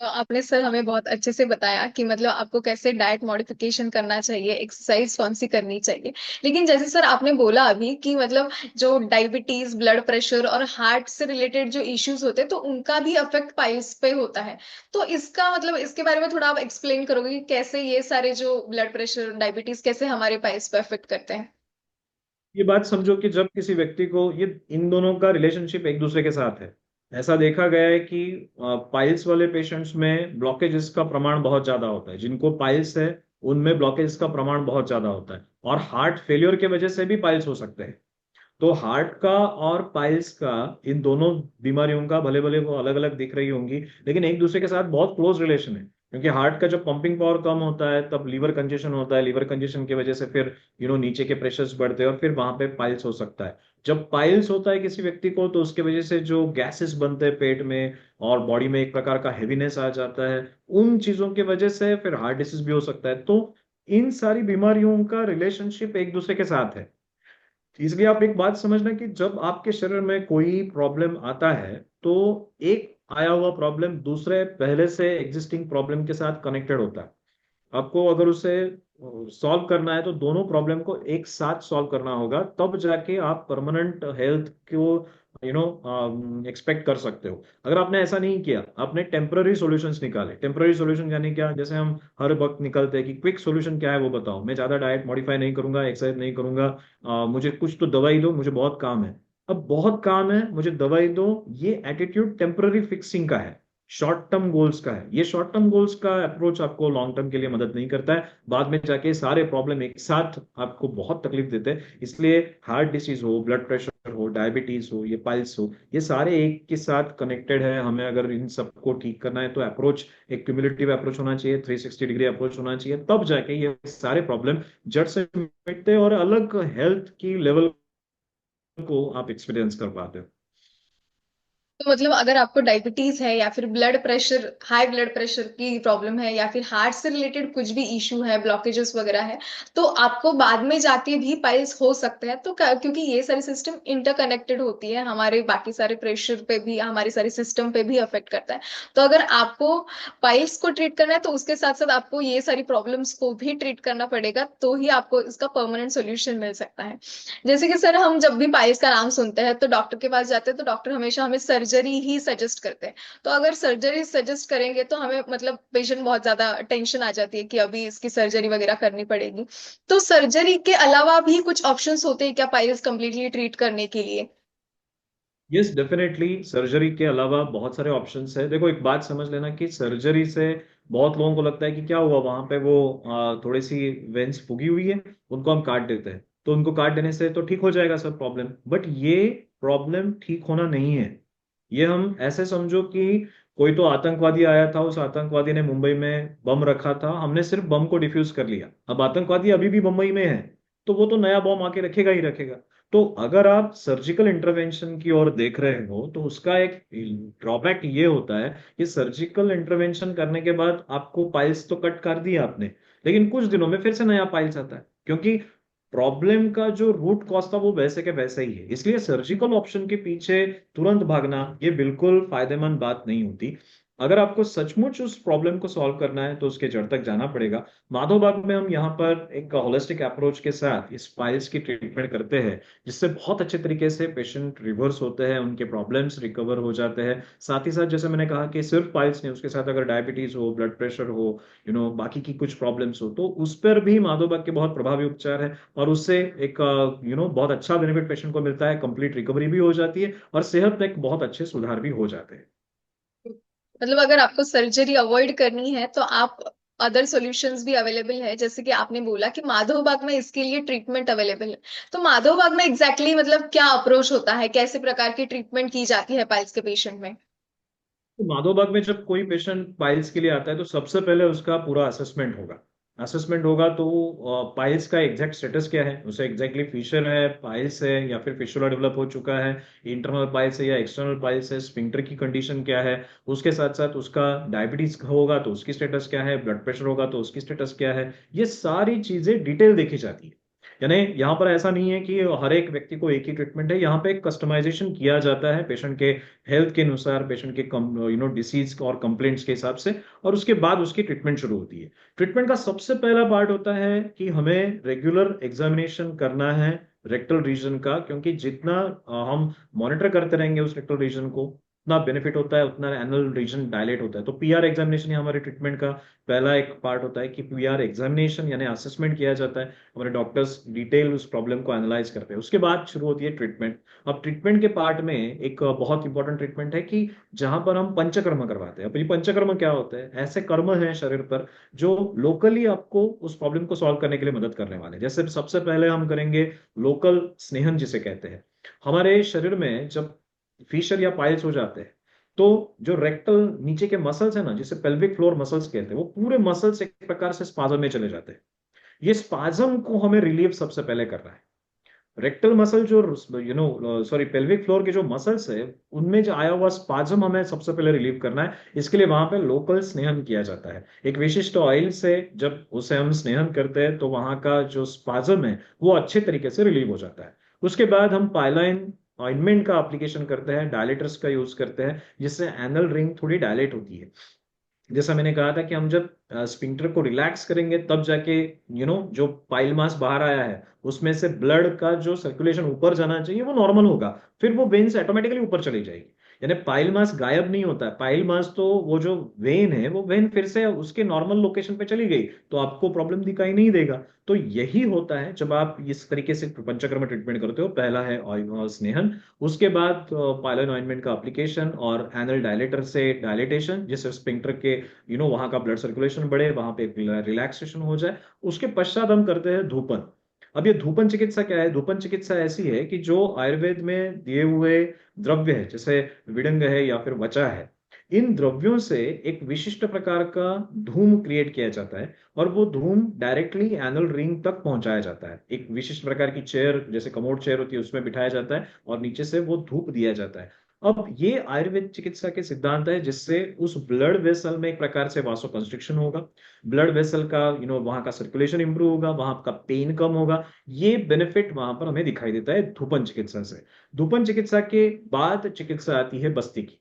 तो आपने सर हमें बहुत अच्छे से बताया कि मतलब आपको कैसे डाइट मॉडिफिकेशन करना चाहिए, एक्सरसाइज कौन सी करनी चाहिए। लेकिन जैसे सर आपने बोला अभी कि मतलब जो डायबिटीज, ब्लड प्रेशर और हार्ट से रिलेटेड जो इश्यूज होते हैं तो उनका भी अफेक्ट पाइल्स पे होता है। तो इसका मतलब इसके बारे में थोड़ा आप एक्सप्लेन करोगे कि कैसे ये सारे जो ब्लड प्रेशर, डायबिटीज कैसे हमारे पाइल्स पे अफेक्ट करते हैं। ये बात समझो कि जब किसी व्यक्ति को ये इन दोनों का रिलेशनशिप एक दूसरे के साथ है। ऐसा देखा गया है कि पाइल्स वाले पेशेंट्स में ब्लॉकेजेस का प्रमाण बहुत ज्यादा होता है। जिनको पाइल्स है उनमें ब्लॉकेज का प्रमाण बहुत ज्यादा होता है। और हार्ट फेलियर की वजह से भी पाइल्स हो सकते हैं। तो हार्ट का और पाइल्स का, इन दोनों बीमारियों का, भले भले वो अलग अलग दिख रही होंगी, लेकिन एक दूसरे के साथ बहुत क्लोज रिलेशन है। क्योंकि हार्ट का जब पंपिंग पावर कम होता है तब लीवर कंजेशन होता है। लीवर कंजेशन की वजह से फिर नीचे के प्रेशर्स बढ़ते हैं और फिर वहां पे पाइल्स हो सकता है। जब पाइल्स होता है किसी व्यक्ति को, तो उसके वजह से जो गैसेस बनते हैं पेट में और बॉडी में एक प्रकार का हैवीनेस आ जाता है। उन चीजों की वजह से फिर हार्ट डिसीज भी हो सकता है। तो इन सारी बीमारियों का रिलेशनशिप एक दूसरे के साथ है। इसलिए आप एक बात समझना कि जब आपके शरीर में कोई प्रॉब्लम आता है, तो एक आया हुआ प्रॉब्लम दूसरे पहले से एग्जिस्टिंग प्रॉब्लम के साथ कनेक्टेड होता है। आपको अगर उसे सॉल्व करना है तो दोनों प्रॉब्लम को एक साथ सॉल्व करना होगा, तब जाके आप परमानेंट हेल्थ को एक्सपेक्ट कर सकते हो। अगर आपने ऐसा नहीं किया, आपने टेम्पररी सॉल्यूशंस निकाले, टेम्पररी सॉल्यूशन यानी क्या, जैसे हम हर वक्त निकलते हैं कि क्विक सॉल्यूशन क्या है वो बताओ, मैं ज्यादा डाइट मॉडिफाई नहीं करूंगा, एक्सरसाइज नहीं करूंगा, मुझे कुछ तो दवाई दो, मुझे बहुत काम है। अब बहुत काम है, मुझे दवाई दो, ये एटीट्यूड टेम्पररी फिक्सिंग का है, शॉर्ट टर्म गोल्स का है। ये शॉर्ट टर्म गोल्स का अप्रोच आपको लॉन्ग टर्म के लिए मदद नहीं करता है, बाद में जाके सारे प्रॉब्लम एक साथ आपको बहुत तकलीफ देते हैं। इसलिए हार्ट डिसीज हो, ब्लड प्रेशर हो, डायबिटीज हो, ये पाइल्स हो, ये सारे एक के साथ कनेक्टेड है। हमें अगर इन सबको ठीक करना है तो अप्रोच एक क्यूमुलेटिव अप्रोच होना चाहिए, 360 डिग्री अप्रोच होना चाहिए, तब जाके ये सारे प्रॉब्लम जड़ से मिटते हैं और अलग हेल्थ की लेवल को आप एक्सपीरियंस कर पाते हो। तो मतलब अगर आपको डायबिटीज है या फिर blood pressure, high blood pressure की प्रॉब्लम है, या फिर हार्ट से रिलेटेड कुछ भी इश्यू है, ब्लॉकेजेस वगैरह है, तो आपको बाद में जाके भी पाइल्स हो सकते हैं। तो क्योंकि ये सारी सिस्टम इंटरकनेक्टेड होती है, हमारे बाकी सारे प्रेशर पे भी, हमारे सारे सिस्टम पे भी अफेक्ट करता है। तो अगर आपको पाइल्स को ट्रीट करना है तो उसके साथ साथ आपको ये सारी प्रॉब्लम्स को भी ट्रीट करना पड़ेगा, तो ही आपको इसका परमानेंट सोल्यूशन मिल सकता है। जैसे कि सर, हम जब भी पाइल्स का नाम सुनते हैं तो डॉक्टर के पास जाते हैं, तो डॉक्टर हमेशा हमें सर्जरी ही सजेस्ट करते हैं। तो अगर सर्जरी सजेस्ट करेंगे तो हमें मतलब पेशेंट बहुत ज्यादा टेंशन आ जाती है कि अभी इसकी सर्जरी वगैरह करनी पड़ेगी। तो सर्जरी के अलावा भी कुछ ऑप्शंस होते हैं क्या पाइल्स कंप्लीटली ट्रीट करने के लिए? यस, डेफिनेटली सर्जरी के अलावा बहुत सारे ऑप्शंस है। देखो, एक बात समझ लेना कि सर्जरी से बहुत लोगों को लगता है कि क्या हुआ वहां पे, वो थोड़ी सी वेंस फूगी हुई है, उनको हम काट देते हैं, तो उनको काट देने से तो ठीक हो जाएगा सब प्रॉब्लम। बट ये प्रॉब्लम ठीक होना नहीं है। ये हम ऐसे समझो कि कोई तो आतंकवादी आया था, उस आतंकवादी ने मुंबई में बम रखा था, हमने सिर्फ बम को डिफ्यूज कर लिया, अब आतंकवादी अभी भी मुंबई में है, तो वो तो नया बम आके रखेगा ही रखेगा। तो अगर आप सर्जिकल इंटरवेंशन की ओर देख रहे हो तो उसका एक ड्रॉबैक ये होता है कि सर्जिकल इंटरवेंशन करने के बाद आपको पाइल्स तो कट कर दिया आपने, लेकिन कुछ दिनों में फिर से नया पाइल्स आता है, क्योंकि प्रॉब्लम का जो रूट कॉज था वो वैसे के वैसे ही है। इसलिए सर्जिकल ऑप्शन के पीछे तुरंत भागना ये बिल्कुल फायदेमंद बात नहीं होती। अगर आपको सचमुच उस प्रॉब्लम को सॉल्व करना है तो उसके जड़ तक जाना पड़ेगा। माधोबाग में हम यहाँ पर एक होलिस्टिक अप्रोच के साथ इस पाइल्स की ट्रीटमेंट करते हैं, जिससे बहुत अच्छे तरीके से पेशेंट रिवर्स होते हैं, उनके प्रॉब्लम्स रिकवर हो जाते हैं। साथ ही साथ जैसे मैंने कहा कि सिर्फ पाइल्स नहीं, उसके साथ अगर डायबिटीज हो, ब्लड प्रेशर हो, बाकी की कुछ प्रॉब्लम्स हो, तो उस पर भी माधोबाग के बहुत प्रभावी उपचार है। और उससे एक बहुत अच्छा बेनिफिट पेशेंट को मिलता है, कंप्लीट रिकवरी भी हो जाती है और सेहत में एक बहुत अच्छे सुधार भी हो जाते हैं। मतलब अगर आपको सर्जरी अवॉइड करनी है तो आप, अदर सॉल्यूशंस भी अवेलेबल है, जैसे कि आपने बोला कि माधवबाग में इसके लिए ट्रीटमेंट अवेलेबल है। तो माधवबाग में एग्जैक्टली मतलब क्या अप्रोच होता है, कैसे प्रकार की ट्रीटमेंट की जाती है पाइल्स के पेशेंट में? तो माधोबाग में जब कोई पेशेंट पाइल्स के लिए आता है तो सबसे पहले उसका पूरा असेसमेंट होगा। असेसमेंट होगा तो पाइल्स का एग्जैक्ट स्टेटस क्या है, उसे एग्जैक्टली फिशर है, पाइल्स है, या फिर फिशुला डेवलप हो चुका है, इंटरनल पाइल्स है या एक्सटर्नल पाइल्स है, स्फिंक्टर की कंडीशन क्या है, उसके साथ साथ उसका डायबिटीज होगा तो उसकी स्टेटस क्या है, ब्लड प्रेशर होगा तो उसकी स्टेटस क्या है। ये सारी चीजें डिटेल देखी जाती है। यानी यहाँ पर ऐसा नहीं है कि हर एक व्यक्ति को एक ही ट्रीटमेंट है, यहाँ पे एक कस्टमाइजेशन किया जाता है पेशेंट के हेल्थ के अनुसार, पेशेंट के डिसीज और कंप्लेंट्स के हिसाब से, और उसके बाद उसकी ट्रीटमेंट शुरू होती है। ट्रीटमेंट का सबसे पहला पार्ट होता है कि हमें रेगुलर एग्जामिनेशन करना है रेक्टल रीजन का, क्योंकि जितना हम मॉनिटर करते रहेंगे उस रेक्टल रीजन को, उतना बेनिफिट होता है, उतना एनल रीजन डायलेट होता है। तो पीआर एग्जामिनेशन हमारे ट्रीटमेंट का पहला एक पार्ट होता है कि पीआर एग्जामिनेशन यानी असेसमेंट किया जाता है, हमारे डॉक्टर्स डिटेल उस प्रॉब्लम को एनालाइज करते हैं, उसके बाद शुरू होती है ट्रीटमेंट। अब ट्रीटमेंट के पार्ट में एक बहुत इंपॉर्टेंट ट्रीटमेंट है कि जहां पर हम पंचकर्म करवाते हैं। अब ये पंचकर्म क्या होते हैं, ऐसे कर्म हैं शरीर पर जो लोकली आपको उस प्रॉब्लम को सॉल्व करने के लिए मदद करने वाले हैं। जैसे सबसे पहले हम करेंगे लोकल स्नेहन जिसे कहते हैं। हमारे शरीर में जब फिशर या पाइल्स हो जाते हैं तो जो रेक्टल नीचे के मसल्स है ना, जिसे पेल्विक फ्लोर मसल्स कहते हैं, वो पूरे मसल्स एक प्रकार से स्पाजम में चले जाते हैं। ये स्पाजम को हमें रिलीव सबसे पहले करना है। रेक्टल मसल जो सॉरी पेल्विक फ्लोर के जो मसल्स है, उनमें जो आया हुआ स्पाजम हमें सबसे पहले रिलीव करना है। इसके लिए वहां पे लोकल स्नेहन किया जाता है एक विशिष्ट ऑयल से। जब उसे हम स्नेहन करते हैं तो वहां का जो स्पाजम है वो अच्छे तरीके से रिलीव हो जाता है। उसके बाद हम पाइलाइन ऑइंटमेंट का एप्लीकेशन करते हैं, डायलेटर्स का यूज करते हैं, जिससे एनल रिंग थोड़ी डायलेट होती है। जैसा मैंने कहा था कि हम जब स्पिंक्टर को रिलैक्स करेंगे तब जाके जो पाइल मास बाहर आया है उसमें से ब्लड का जो सर्कुलेशन ऊपर जाना चाहिए वो नॉर्मल होगा, फिर वो वेन से ऑटोमेटिकली ऊपर चली जाएगी। यानी पाइल मास गायब नहीं होता है, पाइल मास तो वो जो वेन है वो वेन फिर से उसके नॉर्मल लोकेशन पे चली गई, तो आपको प्रॉब्लम दिखाई नहीं देगा। तो यही होता है जब आप इस तरीके से पंचकर्म ट्रीटमेंट करते हो। पहला है स्नेहन, उसके बाद पाइलन ऑइंटमेंट का एप्लीकेशन और एनल डायलेटर से डायलिटेशन, जिससे स्पिंक्टर के वहां का ब्लड सर्कुलेशन बढ़े, वहां पे रिलैक्सेशन हो जाए। उसके पश्चात हम करते हैं धूपन। अब ये धूपन चिकित्सा क्या है? धूपन चिकित्सा ऐसी है कि जो आयुर्वेद में दिए हुए द्रव्य है, जैसे विडंग है या फिर वचा है, इन द्रव्यों से एक विशिष्ट प्रकार का धूम क्रिएट किया जाता है, और वो धूम डायरेक्टली एनल रिंग तक पहुंचाया जाता है। एक विशिष्ट प्रकार की चेयर, जैसे कमोड चेयर होती है, उसमें बिठाया जाता है और नीचे से वो धूप दिया जाता है। अब ये आयुर्वेद चिकित्सा के सिद्धांत है, जिससे उस ब्लड वेसल में एक प्रकार से वासो कंस्ट्रिक्शन होगा, ब्लड वेसल का वहां का सर्कुलेशन इंप्रूव होगा, वहां का पेन कम होगा। ये बेनिफिट वहां पर हमें दिखाई देता है धूपन चिकित्सा से। धूपन चिकित्सा के बाद चिकित्सा आती है बस्ती की।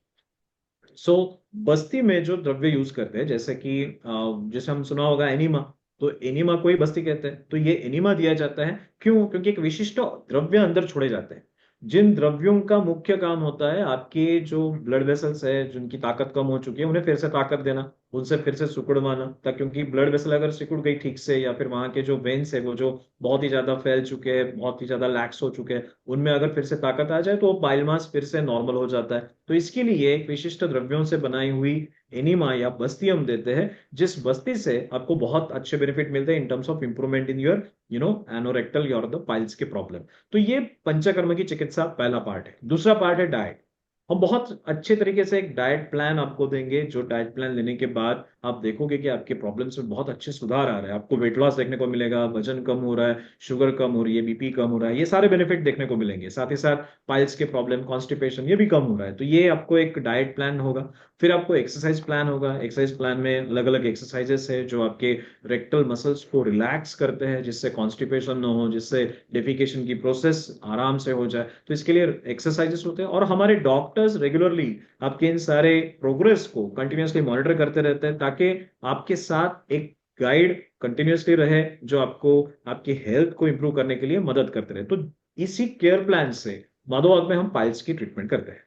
सो बस्ती में जो द्रव्य यूज करते हैं, जैसे कि जैसे हम सुना होगा एनिमा, तो एनिमा को ही बस्ती कहते हैं। तो ये एनिमा दिया जाता है, क्यों? क्योंकि एक विशिष्ट द्रव्य अंदर छोड़े जाते हैं, जिन द्रव्यों का मुख्य काम होता है आपके जो ब्लड वेसल्स है जिनकी ताकत कम हो चुकी है उन्हें फिर से ताकत देना, उनसे फिर से सिकुड़वाना। ताकि क्योंकि ब्लड वेसल अगर सिकुड़ गई ठीक से, या फिर वहां के जो वेन्स है वो जो बहुत ही ज्यादा फैल चुके हैं, बहुत ही ज्यादा लैक्स हो चुके हैं, उनमें अगर फिर से ताकत आ जाए तो वो बाइल मास फिर से नॉर्मल हो जाता है। तो इसके लिए एक विशिष्ट द्रव्यों से बनाई हुई एनिमा या बस्ती हम देते हैं, जिस बस्ती से आपको बहुत अच्छे बेनिफिट मिलते हैं in terms of improvement in your anorectal और द पाइल्स के प्रॉब्लम। तो ये पंचकर्म की चिकित्सा पहला पार्ट है। दूसरा पार्ट है डाइट। हम बहुत अच्छे तरीके से एक डाइट प्लान आपको देंगे, जो डाइट प्लान लेने के बाद आप देखोगे कि आपके प्रॉब्लम्स में बहुत अच्छे सुधार आ रहे हैं। आपको वेट लॉस देखने को मिलेगा, वजन कम हो रहा है, शुगर कम हो रही है, बीपी कम हो रहा है, ये सारे बेनिफिट देखने को मिलेंगे। साथ ही साथ पाइल्स के प्रॉब्लम, कॉन्स्टिपेशन, ये भी कम हो रहा है। तो ये आपको एक डाइट प्लान होगा। फिर आपको एक्सरसाइज प्लान होगा। एक्सरसाइज प्लान में अलग अलग एक्सरसाइजेस है जो आपके रेक्टल मसल्स को रिलैक्स करते हैं, जिससे कॉन्स्टिपेशन ना हो, जिससे डेफिकेशन की प्रोसेस आराम से हो जाए। तो इसके लिए एक्सरसाइजेस होते हैं, और हमारे डॉक्टर्स रेगुलरली आपके इन सारे प्रोग्रेस को कंटिन्यूअसली मॉनिटर करते रहते हैं, ताकि आपके साथ एक गाइड कंटिन्यूअसली रहे जो आपको आपकी हेल्थ को इंप्रूव करने के लिए मदद करते रहे। तो इसी केयर प्लान से माधोबाग में हम पाइल्स की ट्रीटमेंट करते हैं।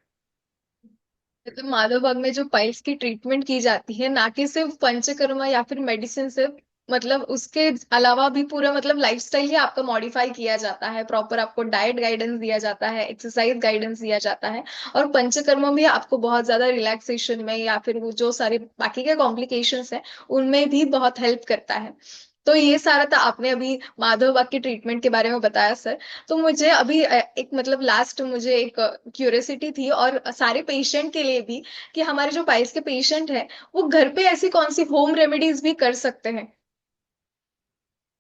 मतलब माधव बाग में जो पाइल्स की ट्रीटमेंट की जाती है, ना कि सिर्फ पंचकर्मा या फिर मेडिसिन से, मतलब उसके अलावा भी पूरा मतलब लाइफस्टाइल ही आपका मॉडिफाई किया जाता है। प्रॉपर आपको डाइट गाइडेंस दिया जाता है, एक्सरसाइज गाइडेंस दिया जाता है। और पंचकर्मा भी आपको बहुत ज्यादा रिलैक्सेशन में या फिर वो जो सारे बाकी के कॉम्प्लिकेशंस हैं उनमें भी बहुत हेल्प करता है। तो ये सारा था आपने अभी माधव बाग की ट्रीटमेंट के बारे में बताया सर। तो मुझे अभी एक मतलब लास्ट मुझे एक क्यूरियोसिटी थी, और सारे पेशेंट के लिए भी, कि हमारे जो पाइल्स के पेशेंट हैं वो घर पे ऐसी कौन सी होम रेमेडीज भी कर सकते हैं।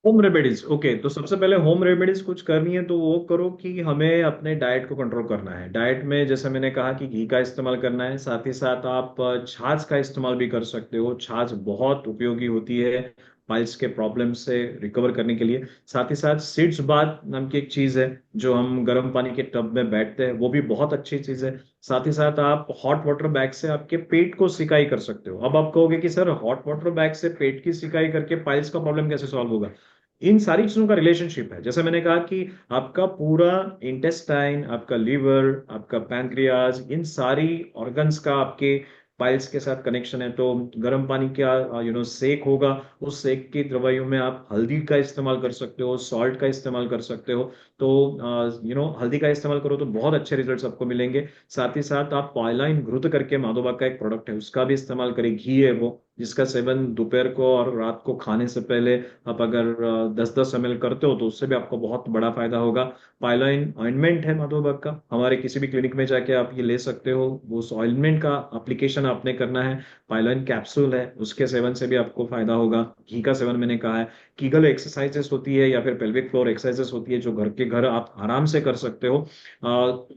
Home remedies, okay. तो सबसे पहले होम रेमेडीज कुछ करनी है तो वो करो कि हमें अपने डाइट को कंट्रोल करना है। डाइट में जैसे मैंने कहा कि घी का इस्तेमाल करना है, साथ ही साथ आप छाछ का इस्तेमाल भी कर सकते हो। छाछ बहुत उपयोगी होती है पाइल्स के प्रॉब्लम से रिकवर करने के लिए। साथ ही साथ सीड्स बाथ नाम की एक चीज है, जो हम गर्म पानी के टब में बैठते हैं, वो भी बहुत अच्छी चीज है। साथ ही साथ आप हॉट वाटर बैग से आपके पेट को सिकाई कर सकते हो। अब आप कहोगे कि सर हॉट वाटर बैग से पेट की सिकाई करके पाइल्स का प्रॉब्लम कैसे सॉल्व होगा? इन सारी चीजों का रिलेशनशिप है। जैसे मैंने कहा कि आपका पूरा इंटेस्टाइन, आपका लीवर, आपका पैनक्रियाज, इन सारी ऑर्गन्स का आपके पाइल्स के साथ कनेक्शन है। तो गर्म पानी का सेक होगा, उस सेक की दवाइयों में आप हल्दी का इस्तेमाल कर सकते हो, सॉल्ट का इस्तेमाल कर सकते हो। तो हल्दी का इस्तेमाल करो तो बहुत अच्छे रिजल्ट्स आपको मिलेंगे। साथ ही साथ आप पॉइलाइन घृत करके माधोबाग का एक प्रोडक्ट है, उसका भी इस्तेमाल करें। घी है वो, जिसका सेवन दोपहर को और रात को खाने से पहले आप अगर 10-10 ml करते हो तो उससे भी आपको बहुत बड़ा फायदा होगा। पाइलोइन ऑइंटमेंट है माधोबाग का, हमारे किसी भी क्लिनिक में जाके आप ये ले सकते हो। वो उस ऑइंटमेंट का एप्लीकेशन आपने करना है। पाइलोइन कैप्सूल है, उसके सेवन से भी आपको फायदा होगा। घी का सेवन मैंने कहा है। कीगल एक्सरसाइजेस होती है या फिर पेल्विक फ्लोर एक्सरसाइजेस होती है, जो घर के घर आप आराम से कर सकते हो।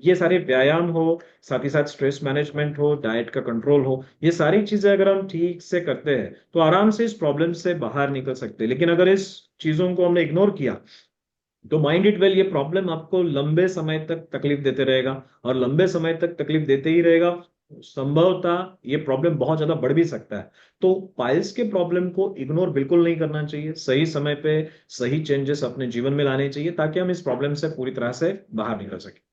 ये सारे व्यायाम हो, साथ ही साथ स्ट्रेस मैनेजमेंट हो, डाइट का कंट्रोल हो, ये सारी चीजें अगर हम ठीक से करते हैं तो आराम से इस प्रॉब्लम से बाहर निकल सकते हैं। लेकिन अगर इस चीजों को हमने इग्नोर किया तो माइंड इट वेल, ये प्रॉब्लम आपको लंबे समय तक तकलीफ देते रहेगा, और लंबे समय तक तकलीफ देते ही रहेगा। संभवतः ये प्रॉब्लम बहुत ज्यादा बढ़ भी सकता है। तो पाइल्स के प्रॉब्लम को इग्नोर बिल्कुल नहीं करना चाहिए, सही समय पे सही चेंजेस अपने जीवन में लाने चाहिए ताकि हम इस प्रॉब्लम से पूरी तरह से बाहर निकल सके।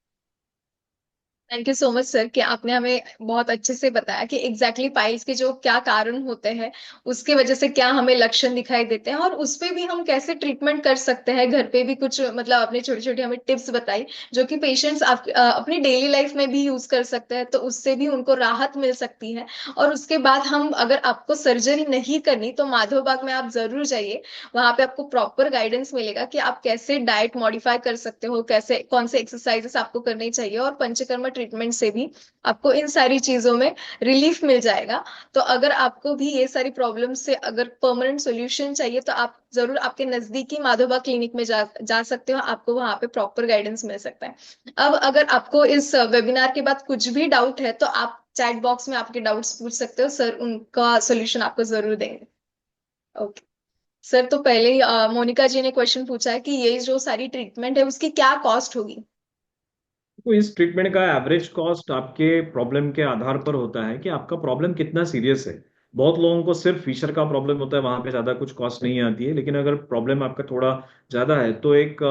Thank you so much sir कि आपने हमें बहुत अच्छे से बताया कि एग्जैक्टली exactly पाइल्स के जो क्या कारण होते हैं, उसके वजह से क्या हमें लक्षण दिखाई देते हैं और उस पे भी हम कैसे ट्रीटमेंट कर सकते हैं। घर पे भी कुछ मतलब अपने छोटी छोटी हमें टिप्स बताई जो कि पेशेंट्स अपनी डेली लाइफ में भी यूज कर सकते हैं, तो उससे भी उनको राहत मिल सकती है। और उसके बाद हम अगर आपको सर्जरी नहीं करनी तो माधव बाग में आप जरूर जाइए। वहां पे आपको प्रॉपर गाइडेंस मिलेगा कि आप कैसे डाइट मॉडिफाई कर सकते हो, कैसे कौन से एक्सरसाइजेस आपको करनी चाहिए, और पंचकर्मा ट्रीटमेंट से भी आपको इन सारी चीजों में रिलीफ मिल जाएगा। तो अगर आपको भी ये सारी प्रॉब्लम से अगर परमानेंट सॉल्यूशन चाहिए तो आप जरूर आपके नजदीकी माधोबा क्लिनिक में जा सकते हो, आपको वहां पे प्रॉपर गाइडेंस मिल सकता है। अब अगर आपको इस वेबिनार के बाद कुछ भी डाउट है तो आप चैट बॉक्स में आपके डाउट्स पूछ सकते हो, सर उनका सोल्यूशन आपको जरूर देंगे। ओके सर, तो पहले ही मोनिका जी ने क्वेश्चन पूछा है कि ये जो सारी ट्रीटमेंट है उसकी क्या कॉस्ट होगी। तो इस ट्रीटमेंट का एवरेज कॉस्ट आपके प्रॉब्लम के आधार पर होता है कि आपका प्रॉब्लम कितना सीरियस है। बहुत लोगों को सिर्फ फिशर का प्रॉब्लम होता है, वहां पे ज्यादा कुछ कॉस्ट नहीं आती है, लेकिन अगर प्रॉब्लम आपका थोड़ा ज्यादा है तो एक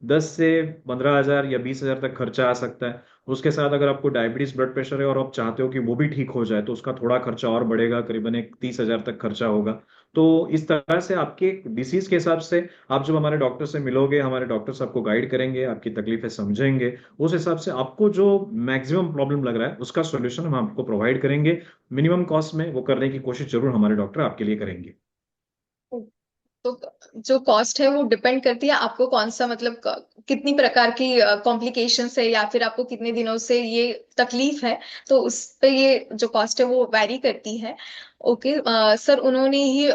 10 से 15 हजार या 20 हजार तक खर्चा आ सकता है। उसके साथ अगर आपको डायबिटीज ब्लड प्रेशर है और आप चाहते हो कि वो भी ठीक हो जाए तो उसका थोड़ा खर्चा और बढ़ेगा, करीबन एक 30 हजार तक खर्चा होगा। तो इस तरह से आपके डिसीज के हिसाब से आप जब हमारे डॉक्टर से मिलोगे, हमारे डॉक्टर्स आपको गाइड करेंगे, आपकी तकलीफें समझेंगे, उस हिसाब से आपको जो मैक्सिमम प्रॉब्लम लग रहा है उसका सॉल्यूशन हम आपको प्रोवाइड करेंगे। मिनिमम कॉस्ट में वो करने की कोशिश जरूर हमारे डॉक्टर आपके लिए करेंगे। तो जो कॉस्ट है वो डिपेंड करती है आपको कौन सा मतलब कितनी प्रकार की कॉम्प्लिकेशंस है या फिर आपको कितने दिनों से ये तकलीफ है, तो उस पे ये जो कॉस्ट है वो वैरी करती है। ओके सर, उन्होंने ही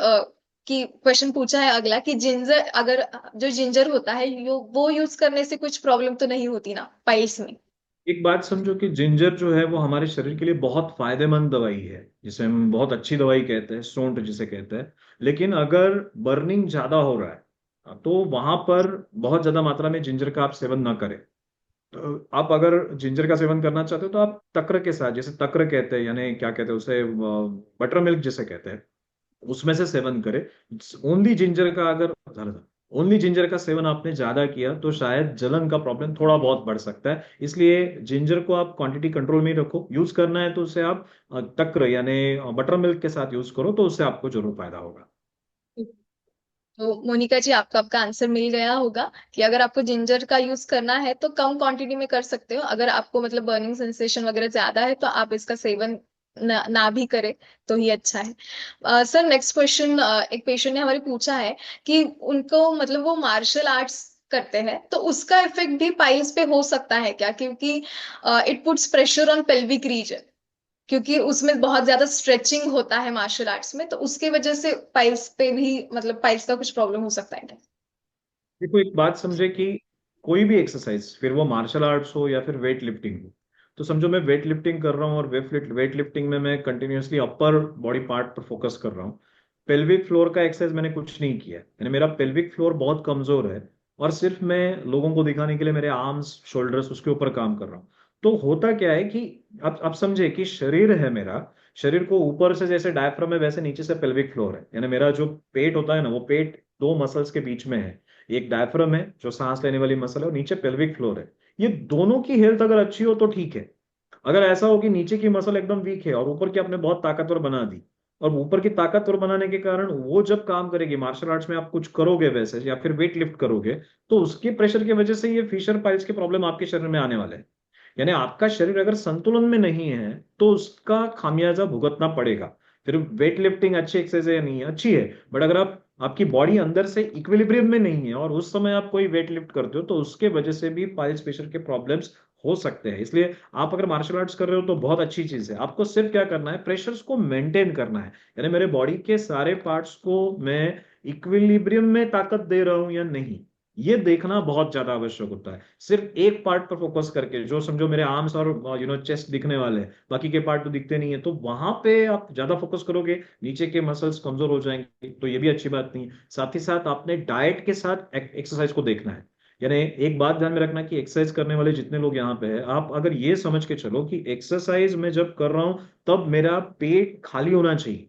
कि क्वेश्चन पूछा है अगला कि जिंजर, अगर जो जिंजर होता है वो यूज करने से कुछ प्रॉब्लम तो नहीं होती ना पाइल्स में। एक बात समझो कि जिंजर जो है वो हमारे शरीर के लिए बहुत फायदेमंद दवाई है, जिसे हम बहुत अच्छी दवाई कहते हैं, सौंठ जिसे कहते हैं। लेकिन अगर बर्निंग ज्यादा हो रहा है तो वहां पर बहुत ज्यादा मात्रा में जिंजर का आप सेवन ना करें। तो आप अगर जिंजर का सेवन करना चाहते हो तो आप तक्र के साथ, जैसे तक्र कहते हैं, यानी क्या कहते हैं उसे, बटर मिल्क जिसे कहते हैं, उसमें से सेवन करें। ओनली जिंजर का अगर ओनली जिंजर का सेवन आपने ज्यादा किया तो शायद जलन का प्रॉब्लम थोड़ा बहुत बढ़ सकता है। इसलिए जिंजर को आप क्वांटिटी कंट्रोल में ही रखो, यूज करना है तो उसे आप तक्र यानी बटर मिल्क के साथ यूज करो, तो उससे आपको जरूर फायदा होगा। तो मोनिका जी, आपको आपका आंसर मिल गया होगा कि अगर आपको जिंजर का यूज करना है तो कम क्वांटिटी में कर सकते हो। अगर आपको मतलब बर्निंग सेंसेशन वगैरह ज्यादा है तो आप इसका सेवन ना भी करें तो ही अच्छा है। सर नेक्स्ट क्वेश्चन, एक पेशेंट ने हमारे पूछा है कि उनको मतलब वो मार्शल आर्ट्स करते हैं तो उसका इफेक्ट भी पाइल्स पे हो सकता है क्या, क्योंकि it puts pressure on pelvic region, क्योंकि उसमें बहुत ज्यादा स्ट्रेचिंग होता है मार्शल आर्ट्स में, तो उसके वजह से पाइल्स पे भी मतलब पाइल्स का कुछ प्रॉब्लम हो सकता है। देखो एक बात समझे कि कोई भी एक्सरसाइज, फिर वो मार्शल आर्ट्स हो या फिर वेट लिफ्टिंग हो, तो समझो मैं वेट लिफ्टिंग कर रहा हूँ और वेट लिफ्टिंग में मैं कंटिन्यूअसली अपर बॉडी पार्ट पर फोकस कर रहा हूँ। पेल्विक फ्लोर का एक्सरसाइज मैंने कुछ नहीं किया, यानी मेरा पेल्विक फ्लोर बहुत कमजोर है और सिर्फ मैं लोगों को दिखाने के लिए मेरे आर्म्स शोल्डर्स उसके ऊपर काम कर रहा हूँ। तो होता क्या है कि अब समझे कि शरीर है मेरा, शरीर को ऊपर से जैसे डायफ्राम है वैसे नीचे से पेल्विक फ्लोर है, यानी मेरा जो पेट होता है ना, वो पेट दो मसल्स के बीच में है। एक डायफ्राम है जो सांस लेने वाली मसल है और नीचे पेल्विक फ्लोर है। ये दोनों की हेल्थ अगर अच्छी हो तो ठीक है। अगर ऐसा हो कि नीचे की मसल एकदम वीक है और ऊपर की आपने बहुत ताकतवर बना दी, और ऊपर की ताकतवर बनाने के कारण वो जब काम करेगी, मार्शल आर्ट्स में आप कुछ करोगे वैसे या फिर वेट लिफ्ट करोगे, तो उसके प्रेशर की वजह से ये फिशर पाइल्स के प्रॉब्लम आपके शरीर में आने वाले हैं। यानी आपका शरीर अगर संतुलन में नहीं है तो उसका खामियाजा भुगतना पड़ेगा। फिर वेट लिफ्टिंग अच्छी एक्सरसाइज है या नहीं है, अच्छी है, बट अगर आप आपकी बॉडी अंदर से इक्विलिब्रियम में नहीं है और उस समय आप कोई वेट लिफ्ट करते हो तो उसके वजह से भी पाइल्स प्रेशर के प्रॉब्लम्स हो सकते हैं। इसलिए आप अगर मार्शल आर्ट्स कर रहे हो तो बहुत अच्छी चीज है, आपको सिर्फ क्या करना है, प्रेशर्स को मेंटेन करना है। यानी मेरे बॉडी के सारे पार्ट्स को मैं इक्विलिब्रियम में ताकत दे रहा हूं या नहीं, ये देखना बहुत ज्यादा आवश्यक होता है। सिर्फ एक पार्ट पर फोकस करके, जो समझो मेरे आर्म्स और चेस्ट दिखने वाले हैं, बाकी के पार्ट तो दिखते नहीं है, तो वहां पे आप ज्यादा फोकस करोगे, नीचे के मसल्स कमजोर हो जाएंगे, तो ये भी अच्छी बात नहीं है। साथ ही साथ आपने डाइट के साथ एक्सरसाइज को देखना है। यानी एक बात ध्यान में रखना कि एक्सरसाइज करने वाले जितने लोग यहाँ पे हैं, आप अगर ये समझ के चलो कि एक्सरसाइज में जब कर रहा हूं तब मेरा पेट खाली होना चाहिए,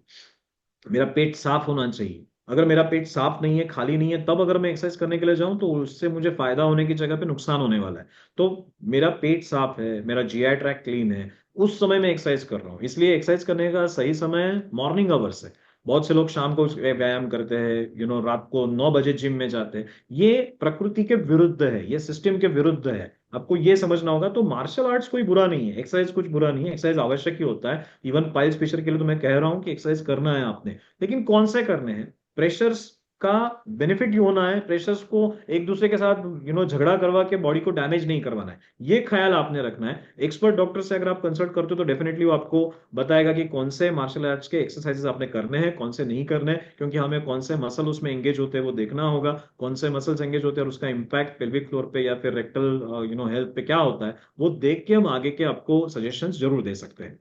मेरा पेट साफ होना चाहिए। अगर मेरा पेट साफ नहीं है, खाली नहीं है, तब अगर मैं एक्सरसाइज करने के लिए जाऊं तो उससे मुझे फायदा होने की जगह पे नुकसान होने वाला है। तो मेरा पेट साफ है, मेरा जीआई ट्रैक क्लीन है, उस समय मैं एक्सरसाइज कर रहा हूँ। इसलिए एक्सरसाइज करने का सही समय मॉर्निंग आवर्स है। बहुत से लोग शाम को व्यायाम करते हैं, रात को 9 बजे जिम में जाते हैं। ये प्रकृति के विरुद्ध है, ये सिस्टम के विरुद्ध है। आपको ये समझना होगा। तो मार्शल आर्ट्स कोई बुरा नहीं है, एक्सरसाइज कुछ बुरा नहीं है, एक्सरसाइज आवश्यक ही होता है। इवन पाइल्स फिशर के लिए तो मैं कह रहा हूँ कि एक्सरसाइज करना है आपने, लेकिन कौन से करने हैं। प्रेशर्स का बेनिफिट ही होना है, प्रेशर्स को एक दूसरे के साथ झगड़ा करवा के बॉडी को डैमेज नहीं करवाना है। ये ख्याल आपने रखना है। एक्सपर्ट डॉक्टर से अगर आप कंसल्ट करते हो तो डेफिनेटली वो आपको बताएगा कि कौन से मार्शल आर्ट्स के एक्सरसाइजेस आपने करने हैं, कौन से नहीं करने हैं, क्योंकि हमें कौन से मसल उसमें एंगेज होते हैं वो देखना होगा। कौन से मसल्स एंगेज होते हैं और उसका इम्पैक्ट पेल्विक फ्लोर पे या फिर रेक्टल हेल्थ पे क्या होता है, वो देख के हम आगे के आपको सजेशंस जरूर दे सकते हैं।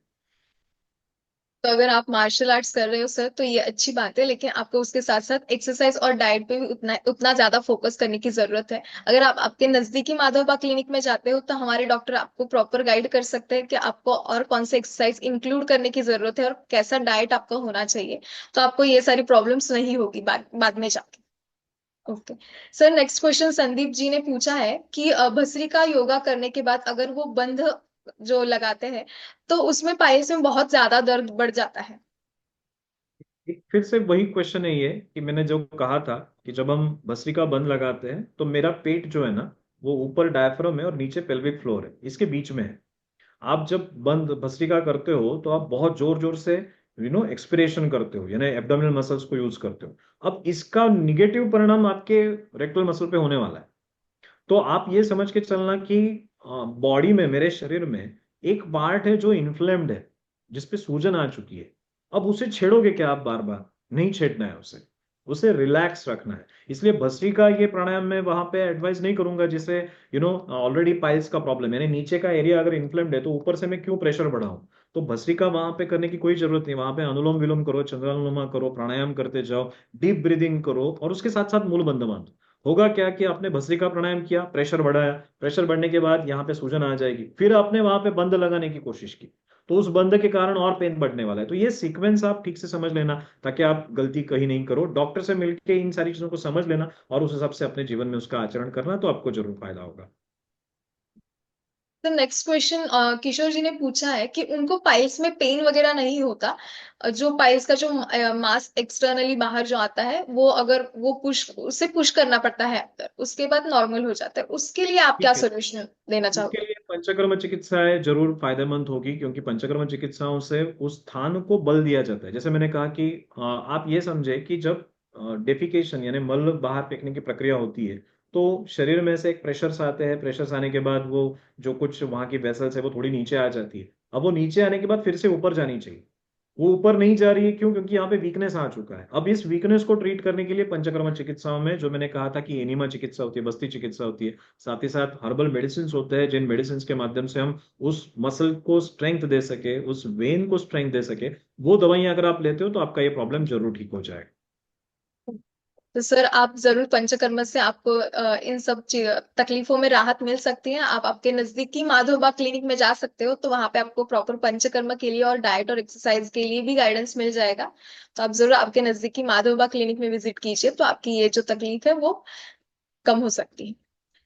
तो अगर आप मार्शल आर्ट्स कर रहे हो सर तो ये अच्छी बात है, लेकिन आपको उसके साथ साथ एक्सरसाइज और डाइट पे भी उतना उतना ज्यादा फोकस करने की जरूरत है। अगर आप आपके नजदीकी माधवबा क्लिनिक में जाते हो तो हमारे डॉक्टर आपको प्रॉपर गाइड कर सकते हैं कि आपको और कौन से एक्सरसाइज इंक्लूड करने की जरूरत है और कैसा डाइट आपका होना चाहिए। तो आपको ये सारी प्रॉब्लम्स नहीं होगी बाद बाद में जाके। Okay sir, next question Sandeep ji ने पूछा है कि भस्त्रिका योगा करने के बाद अगर वो बंध जो लगाते हैं तो उसमें पाइल्स में बहुत ज्यादा दर्द बढ़ जाता है। एक फिर से वही क्वेश्चन है ये कि मैंने जो कहा था कि जब हम भस्त्रिका बंद लगाते हैं तो मेरा पेट जो है ना, वो ऊपर डायफ्राम है और नीचे पेल्विक फ्लोर है, इसके बीच में है। आप जब बंद भस्त्रिका करते हो तो आप बहुत जोर जोर से एक्सपिरेशन करते हो, यानी एब्डोमिनल मसल्स को यूज करते हो। अब इसका निगेटिव परिणाम आपके रेक्टल मसल पे होने वाला है। तो आप ये समझ के चलना कि बॉडी में, मेरे शरीर में एक पार्ट है जो इन्फ्लेम्ड है, जिसपे सूजन आ चुकी है। अब उसे छेड़ोगे क्या आप? बार बार नहीं छेड़ना है उसे, उसे रिलैक्स रखना है। इसलिए भस्त्रिका ये प्राणायाम में वहां पे एडवाइस नहीं करूंगा जिसे ऑलरेडी पाइल्स का प्रॉब्लम है, यानी नीचे का एरिया अगर इन्फ्लेम्ड है तो ऊपर से मैं क्यों प्रेशर बढ़ाऊं। तो भस्त्रिका वहां पे करने की कोई जरूरत नहीं। वहां पे अनुलोम विलोम करो, चंद्रानुलोमा करो, प्राणायाम करते जाओ, डीप ब्रीदिंग करो और उसके साथ साथ मूल बंध बांधो। होगा क्या कि आपने भस्त्रिका प्राणायाम किया, प्रेशर बढ़ाया, प्रेशर बढ़ने के बाद यहाँ पे सूजन आ जाएगी, फिर आपने वहां पे बंद लगाने की कोशिश की, तो उस बंद के कारण और पेन बढ़ने वाला है। तो ये सीक्वेंस आप ठीक से समझ लेना, ताकि आप गलती कहीं नहीं करो। डॉक्टर से मिलके इन सारी चीजों को समझ लेना और उस हिसाब से अपने जीवन में उसका आचरण करना, तो आपको जरूर फायदा होगा। तो नेक्स्ट क्वेश्चन किशोर जी ने पूछा है कि उनको पाइल्स में पेन वगैरह नहीं होता। जो पाइल्स का जो मास एक्सटर्नली बाहर जो आता है वो अगर वो पुश उसे पुश करना पड़ता है अंदर, उसके बाद नॉर्मल हो जाता है। उसके लिए आप क्या ठीक है, सोल्यूशन देना इसके चाहोगे? लिए पंचकर्म चिकित्साएं जरूर फायदेमंद होगी, क्योंकि पंचकर्म चिकित्साओं से उस स्थान को बल दिया जाता है। जैसे मैंने कहा कि आप ये समझे कि जब डेफिकेशन यानी मल बाहर फेंकने की प्रक्रिया होती है, तो शरीर में से एक प्रेशर्स आते हैं। प्रेशर्स आने के बाद वो जो कुछ वहां की वेसल्स है वो थोड़ी नीचे आ जाती है। अब वो नीचे आने के बाद फिर से ऊपर जानी चाहिए, वो ऊपर नहीं जा रही है। क्यों? क्योंकि यहाँ पे वीकनेस आ चुका है। अब इस वीकनेस को ट्रीट करने के लिए पंचकर्म चिकित्साओं में, जो मैंने कहा था कि एनिमा चिकित्सा होती है, बस्ती चिकित्सा होती है, साथ ही साथ हर्बल मेडिसिन होते हैं, जिन मेडिसिन के माध्यम से हम उस मसल को स्ट्रेंथ दे सके, उस वेन को स्ट्रेंथ दे सके, वो दवाइयां अगर आप लेते हो तो आपका ये प्रॉब्लम जरूर ठीक हो जाएगा। तो सर आप जरूर पंचकर्म से आपको इन सब तकलीफों में राहत मिल सकती है। आप आपके नजदीकी माधोबा क्लिनिक में जा सकते हो, तो वहां पे आपको प्रॉपर पंचकर्म के लिए और डाइट और एक्सरसाइज के लिए भी गाइडेंस मिल जाएगा। तो आप जरूर आपके नजदीकी माधोबा क्लिनिक में विजिट कीजिए, तो आपकी ये जो तकलीफ है वो कम हो सकती है।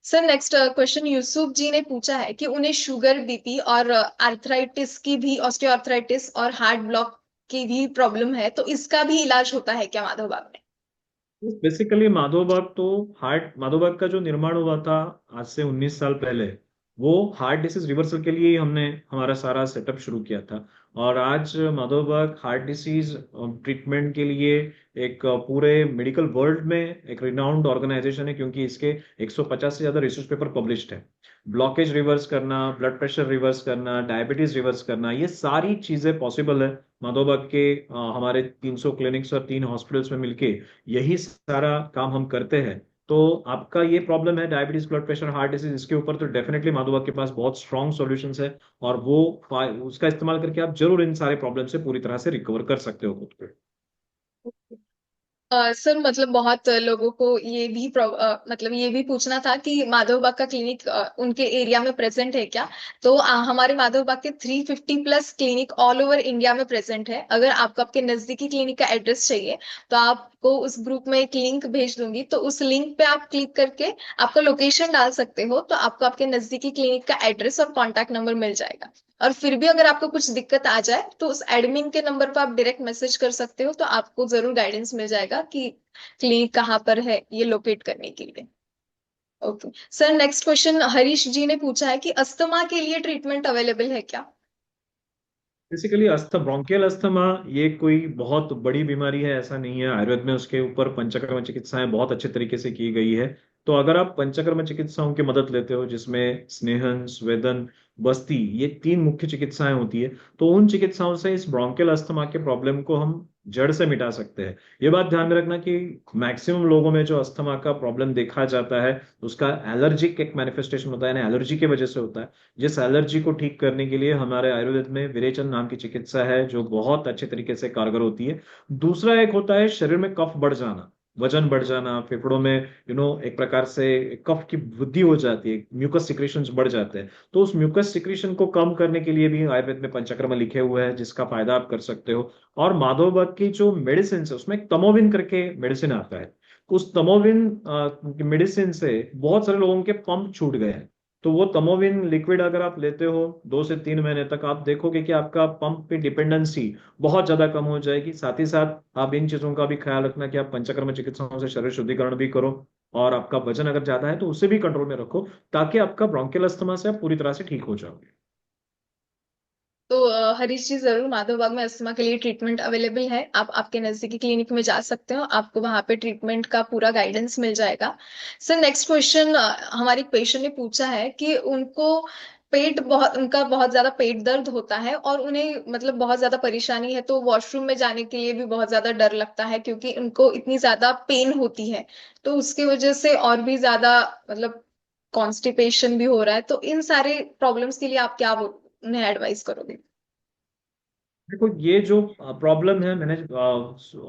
सर नेक्स्ट क्वेश्चन यूसुफ जी ने पूछा है कि उन्हें शुगर, बीपी और आर्थराइटिस की भी, ऑस्टियोआर्थराइटिस और हार्ट ब्लॉक की भी प्रॉब्लम है, तो इसका भी इलाज होता है क्या माधोबाग में? बेसिकली माधोबाग तो, हार्ट माधोबाग का जो निर्माण हुआ था आज से 19 साल पहले, वो हार्ट डिसीज रिवर्सल के लिए ही हमने हमारा सारा सेटअप शुरू किया था। और आज माधोबाग हार्ट डिसीज ट्रीटमेंट के लिए एक पूरे मेडिकल वर्ल्ड में एक रिनाउंड ऑर्गेनाइजेशन है, क्योंकि इसके 150 से ज्यादा रिसर्च पेपर पब्लिश्ड है। ब्लॉकेज रिवर्स करना, ब्लड प्रेशर रिवर्स करना, डायबिटीज रिवर्स करना, ये सारी चीजें पॉसिबल है माधोबाग के हमारे 300 क्लिनिक्स और 3 हॉस्पिटल्स में मिलके यही सारा काम हम करते हैं। तो आपका ये प्रॉब्लम है diabetes, blood pressure, heart disease, इसके ऊपर तो डेफिनेटली माधुबा के पास बहुत स्ट्रॉन्ग सॉल्यूशंस है। और वो उसका इस्तेमाल करके आप जरूर इन सारे प्रॉब्लम से पूरी तरह से रिकवर कर सकते हो खुद को। सर मतलब बहुत लोगों को ये भी मतलब ये भी पूछना था कि माधवबाग का क्लिनिक उनके एरिया में प्रेजेंट है क्या। तो हमारे माधवबाग के 350+ क्लिनिक ऑल ओवर इंडिया में प्रेजेंट है। अगर आपको आपके नजदीकी क्लिनिक का एड्रेस चाहिए तो आपको उस ग्रुप में एक लिंक भेज दूंगी, तो उस लिंक पे आप क्लिक करके आपका लोकेशन डाल सकते हो, तो आपको आपके नजदीकी क्लिनिक का एड्रेस और कॉन्टैक्ट नंबर मिल जाएगा। और फिर भी अगर आपको कुछ दिक्कत आ जाए तो उस एडमिन के नंबर पर आप डायरेक्ट मैसेज कर सकते हो, तो आपको जरूर गाइडेंस मिल जाएगा कि क्लिनिक कहाँ पर है ये लोकेट करने के लिए। Okay sir, next question Harish ji ने पूछा है कि अस्थमा के लिए ट्रीटमेंट अवेलेबल है क्या। बेसिकली ब्रोंकियल अस्थमा ये कोई बहुत बड़ी बीमारी है ऐसा नहीं है। आयुर्वेद में उसके ऊपर पंचकर्म चिकित्साएं बहुत अच्छे तरीके से की गई है। तो अगर आप पंचकर्म चिकित्साओं की मदद लेते हो, जिसमें स्नेहन, स्वेदन, बस्ती, ये 3 मुख्य चिकित्साएं होती है, तो उन चिकित्साओं से इस ब्रोंकियल अस्थमा के प्रॉब्लम को हम जड़ से मिटा सकते हैं। ये बात ध्यान में रखना कि मैक्सिमम लोगों में जो अस्थमा का प्रॉब्लम देखा जाता है उसका एलर्जिक एक मैनिफेस्टेशन होता है, यानी एलर्जी की वजह से होता है। जिस एलर्जी को ठीक करने के लिए हमारे आयुर्वेद में विरेचन नाम की चिकित्सा है जो बहुत अच्छे तरीके से कारगर होती है। दूसरा एक होता है शरीर में कफ बढ़ जाना, वजन बढ़ जाना, फेफड़ों में एक प्रकार से कफ की वृद्धि हो जाती है, म्यूकस सिक्रेशंस बढ़ जाते हैं। तो उस म्यूकस सिक्रेशन को कम करने के लिए भी आयुर्वेद में पंचकर्म लिखे हुए हैं, जिसका फायदा आप कर सकते हो। और माधवबाग की जो मेडिसिन है उसमें एक तमोविन करके मेडिसिन आता है। उस तमोविन मेडिसिन से बहुत सारे लोगों के पंप छूट गए हैं। तो वो तमोविन लिक्विड अगर आप लेते हो 2 से 3 महीने तक, आप देखोगे कि आपका पंप पे डिपेंडेंसी बहुत ज्यादा कम हो जाएगी। साथ ही साथ आप इन चीजों का भी ख्याल रखना कि आप पंचकर्म चिकित्साओं से शरीर शुद्धिकरण भी करो, और आपका वजन अगर ज्यादा है तो उसे भी कंट्रोल में रखो, ताकि आपका ब्रोंकियल अस्थमा से आप पूरी तरह से ठीक हो जाओगे। तो हरीश जी, जरूर माधवबाग में अस्थमा के लिए ट्रीटमेंट अवेलेबल है। आप आपके नजदीकी क्लिनिक में जा सकते हो, आपको वहां पे ट्रीटमेंट का पूरा गाइडेंस मिल जाएगा। सर नेक्स्ट क्वेश्चन हमारे पेशेंट ने पूछा है कि उनका बहुत ज्यादा पेट दर्द होता है और उन्हें मतलब बहुत ज्यादा परेशानी है, तो वॉशरूम में जाने के लिए भी बहुत ज्यादा डर लगता है क्योंकि उनको इतनी ज्यादा पेन होती है। तो उसकी वजह से और भी ज्यादा मतलब कॉन्स्टिपेशन भी हो रहा है। तो इन सारे प्रॉब्लम्स के लिए आप क्या उन्हें एडवाइस करोगे। देखो, ये जो प्रॉब्लम है, मैंने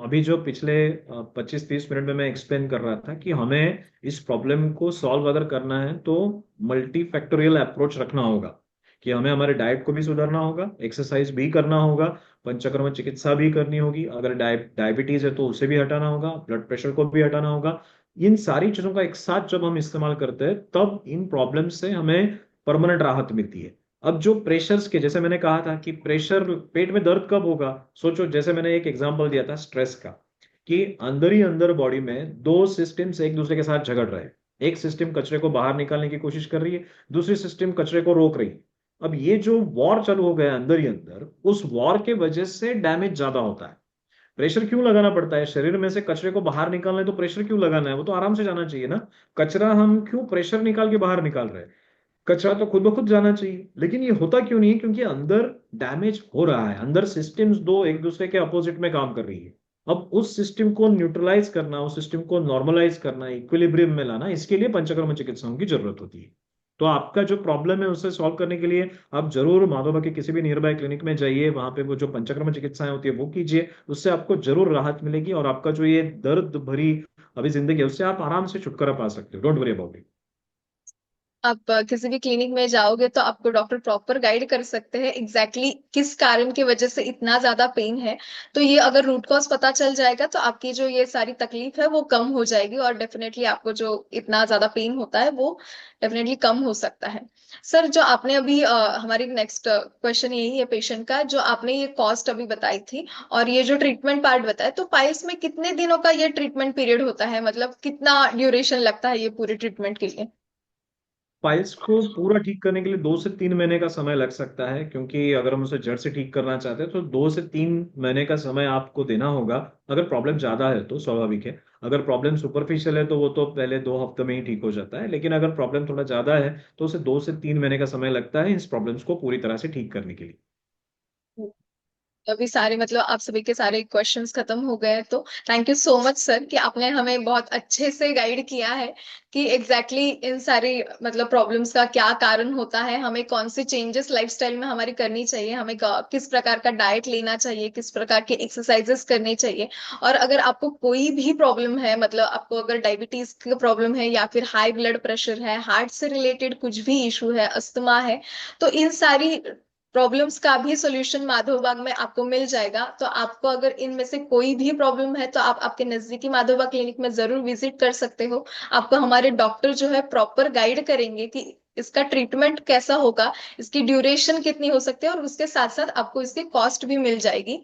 अभी जो पिछले 25-30 मिनट में मैं एक्सप्लेन कर रहा था कि हमें इस प्रॉब्लम को सॉल्व अगर करना है तो मल्टी फैक्टोरियल अप्रोच रखना होगा। कि हमें हमारे डाइट को भी सुधारना होगा, एक्सरसाइज भी करना होगा, पंचकर्म चिकित्सा भी करनी होगी, अगर डायबिटीज है तो उसे भी हटाना होगा, ब्लड प्रेशर को भी हटाना होगा। इन सारी चीजों का एक साथ जब हम इस्तेमाल करते हैं तब इन प्रॉब्लम से हमें परमानेंट राहत मिलती है। अब जो प्रेशर्स के, जैसे मैंने कहा था कि प्रेशर, पेट में दर्द कब होगा, सोचो, जैसे मैंने एक एग्जांपल दिया था स्ट्रेस का, कि अंदर ही अंदर बॉडी में 2 सिस्टम्स एक दूसरे के साथ झगड़ रहे हैं। एक सिस्टम कचरे को बाहर निकालने की कोशिश कर रही है, दूसरी सिस्टम कचरे को रोक रही है। अब ये जो वॉर चालू हो गया अंदर ही अंदर, उस वॉर के वजह से डैमेज ज्यादा होता है। प्रेशर क्यों लगाना पड़ता है? शरीर में से कचरे को बाहर निकालना है तो प्रेशर क्यों लगाना है? वो तो आराम से जाना चाहिए ना। कचरा हम क्यों प्रेशर निकाल के बाहर निकाल रहे हैं? कचरा तो खुद ब खुद जाना चाहिए। लेकिन ये होता क्यों नहीं है? क्योंकि अंदर डैमेज हो रहा है, अंदर सिस्टम्स दो एक दूसरे के अपोजिट में काम कर रही है। अब उस सिस्टम को न्यूट्रलाइज करना, उस सिस्टम को नॉर्मलाइज करना, इक्विलिब्रियम में लाना, इसके लिए पंचकर्म चिकित्साओं की जरूरत होती है। तो आपका जो प्रॉब्लम है उसे सॉल्व करने के लिए आप जरूर माधोबा के किसी भी नियर बाय क्लिनिक में जाइए, वहां पे वो जो पंचकर्म चिकित्साएं होती है वो कीजिए। उससे आपको जरूर राहत मिलेगी और आपका जो ये दर्द भरी अभी जिंदगी है उससे आप आराम से छुटकारा पा सकते हो। Don't worry about it. आप किसी भी क्लिनिक में जाओगे तो आपको डॉक्टर प्रॉपर गाइड कर सकते हैं किस कारण की वजह से इतना ज्यादा पेन है। तो ये अगर रूट कॉज पता चल जाएगा तो आपकी जो ये सारी तकलीफ है वो कम हो जाएगी, और डेफिनेटली आपको जो इतना ज्यादा पेन होता है वो डेफिनेटली कम हो सकता है। सर जो आपने अभी हमारी नेक्स्ट क्वेश्चन यही है पेशेंट का, जो आपने ये कॉस्ट अभी बताई थी और ये जो ट्रीटमेंट पार्ट बताया, तो पाइल्स में कितने दिनों का ये ट्रीटमेंट पीरियड होता है, मतलब कितना ड्यूरेशन लगता है ये पूरे ट्रीटमेंट के लिए। पाइल्स को पूरा ठीक करने के लिए 2 से 3 महीने का समय लग सकता है, क्योंकि अगर हम उसे जड़ से ठीक करना चाहते हैं तो 2 से 3 महीने का समय आपको देना होगा। अगर प्रॉब्लम ज्यादा है तो स्वाभाविक है। अगर प्रॉब्लम सुपरफिशियल है तो वो तो पहले 2 हफ्ते में ही ठीक हो जाता है, लेकिन अगर प्रॉब्लम थोड़ा ज्यादा है तो उसे 2 से 3 महीने का समय लगता है इस प्रॉब्लम्स को पूरी तरह से ठीक करने के लिए। अभी सारे मतलब आप सभी के सारे क्वेश्चंस खत्म हो गए, तो thank you so much sir कि आपने हमें बहुत अच्छे से गाइड किया है कि एग्जैक्टली इन सारी मतलब प्रॉब्लम्स का क्या कारण होता है, हमें कौन से चेंजेस लाइफस्टाइल में हमारी करनी चाहिए, हमें किस प्रकार का डाइट लेना चाहिए, किस प्रकार के एक्सरसाइजेस करने चाहिए। और अगर आपको कोई भी प्रॉब्लम है, मतलब आपको अगर डायबिटीज की प्रॉब्लम है या फिर हाई ब्लड प्रेशर है, हार्ट से रिलेटेड कुछ भी इशू है, अस्थमा है, तो इन सारी प्रॉब्लम्स का भी सॉल्यूशन माधव बाग में आपको मिल जाएगा। तो आपको अगर इनमें से कोई भी प्रॉब्लम है तो आप आपके नजदीकी माधव बाग क्लिनिक में जरूर विजिट कर सकते हो। आपको हमारे डॉक्टर जो है प्रॉपर गाइड करेंगे कि इसका ट्रीटमेंट कैसा होगा, इसकी ड्यूरेशन कितनी हो सकती है, और उसके साथ साथ आपको इसकी कॉस्ट भी मिल जाएगी।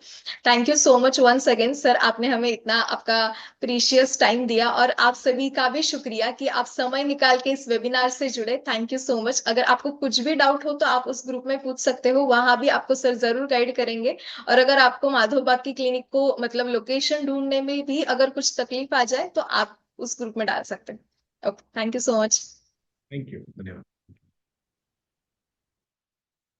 Thank you so much once again sir, आपने हमें इतना आपका प्रीशियस टाइम दिया, और आप सभी का भी शुक्रिया कि आप समय निकाल के इस वेबिनार से जुड़े। Thank you so much. अगर आपको कुछ भी डाउट हो तो आप उस ग्रुप में पूछ सकते हो, वहां भी आपको सर जरूर गाइड करेंगे। और अगर आपको माधव बाग की क्लिनिक को मतलब लोकेशन ढूंढने में भी अगर कुछ तकलीफ आ जाए तो आप उस ग्रुप में डाल सकते हैं। Okay, thank you so much. Thank you, धन्यवाद।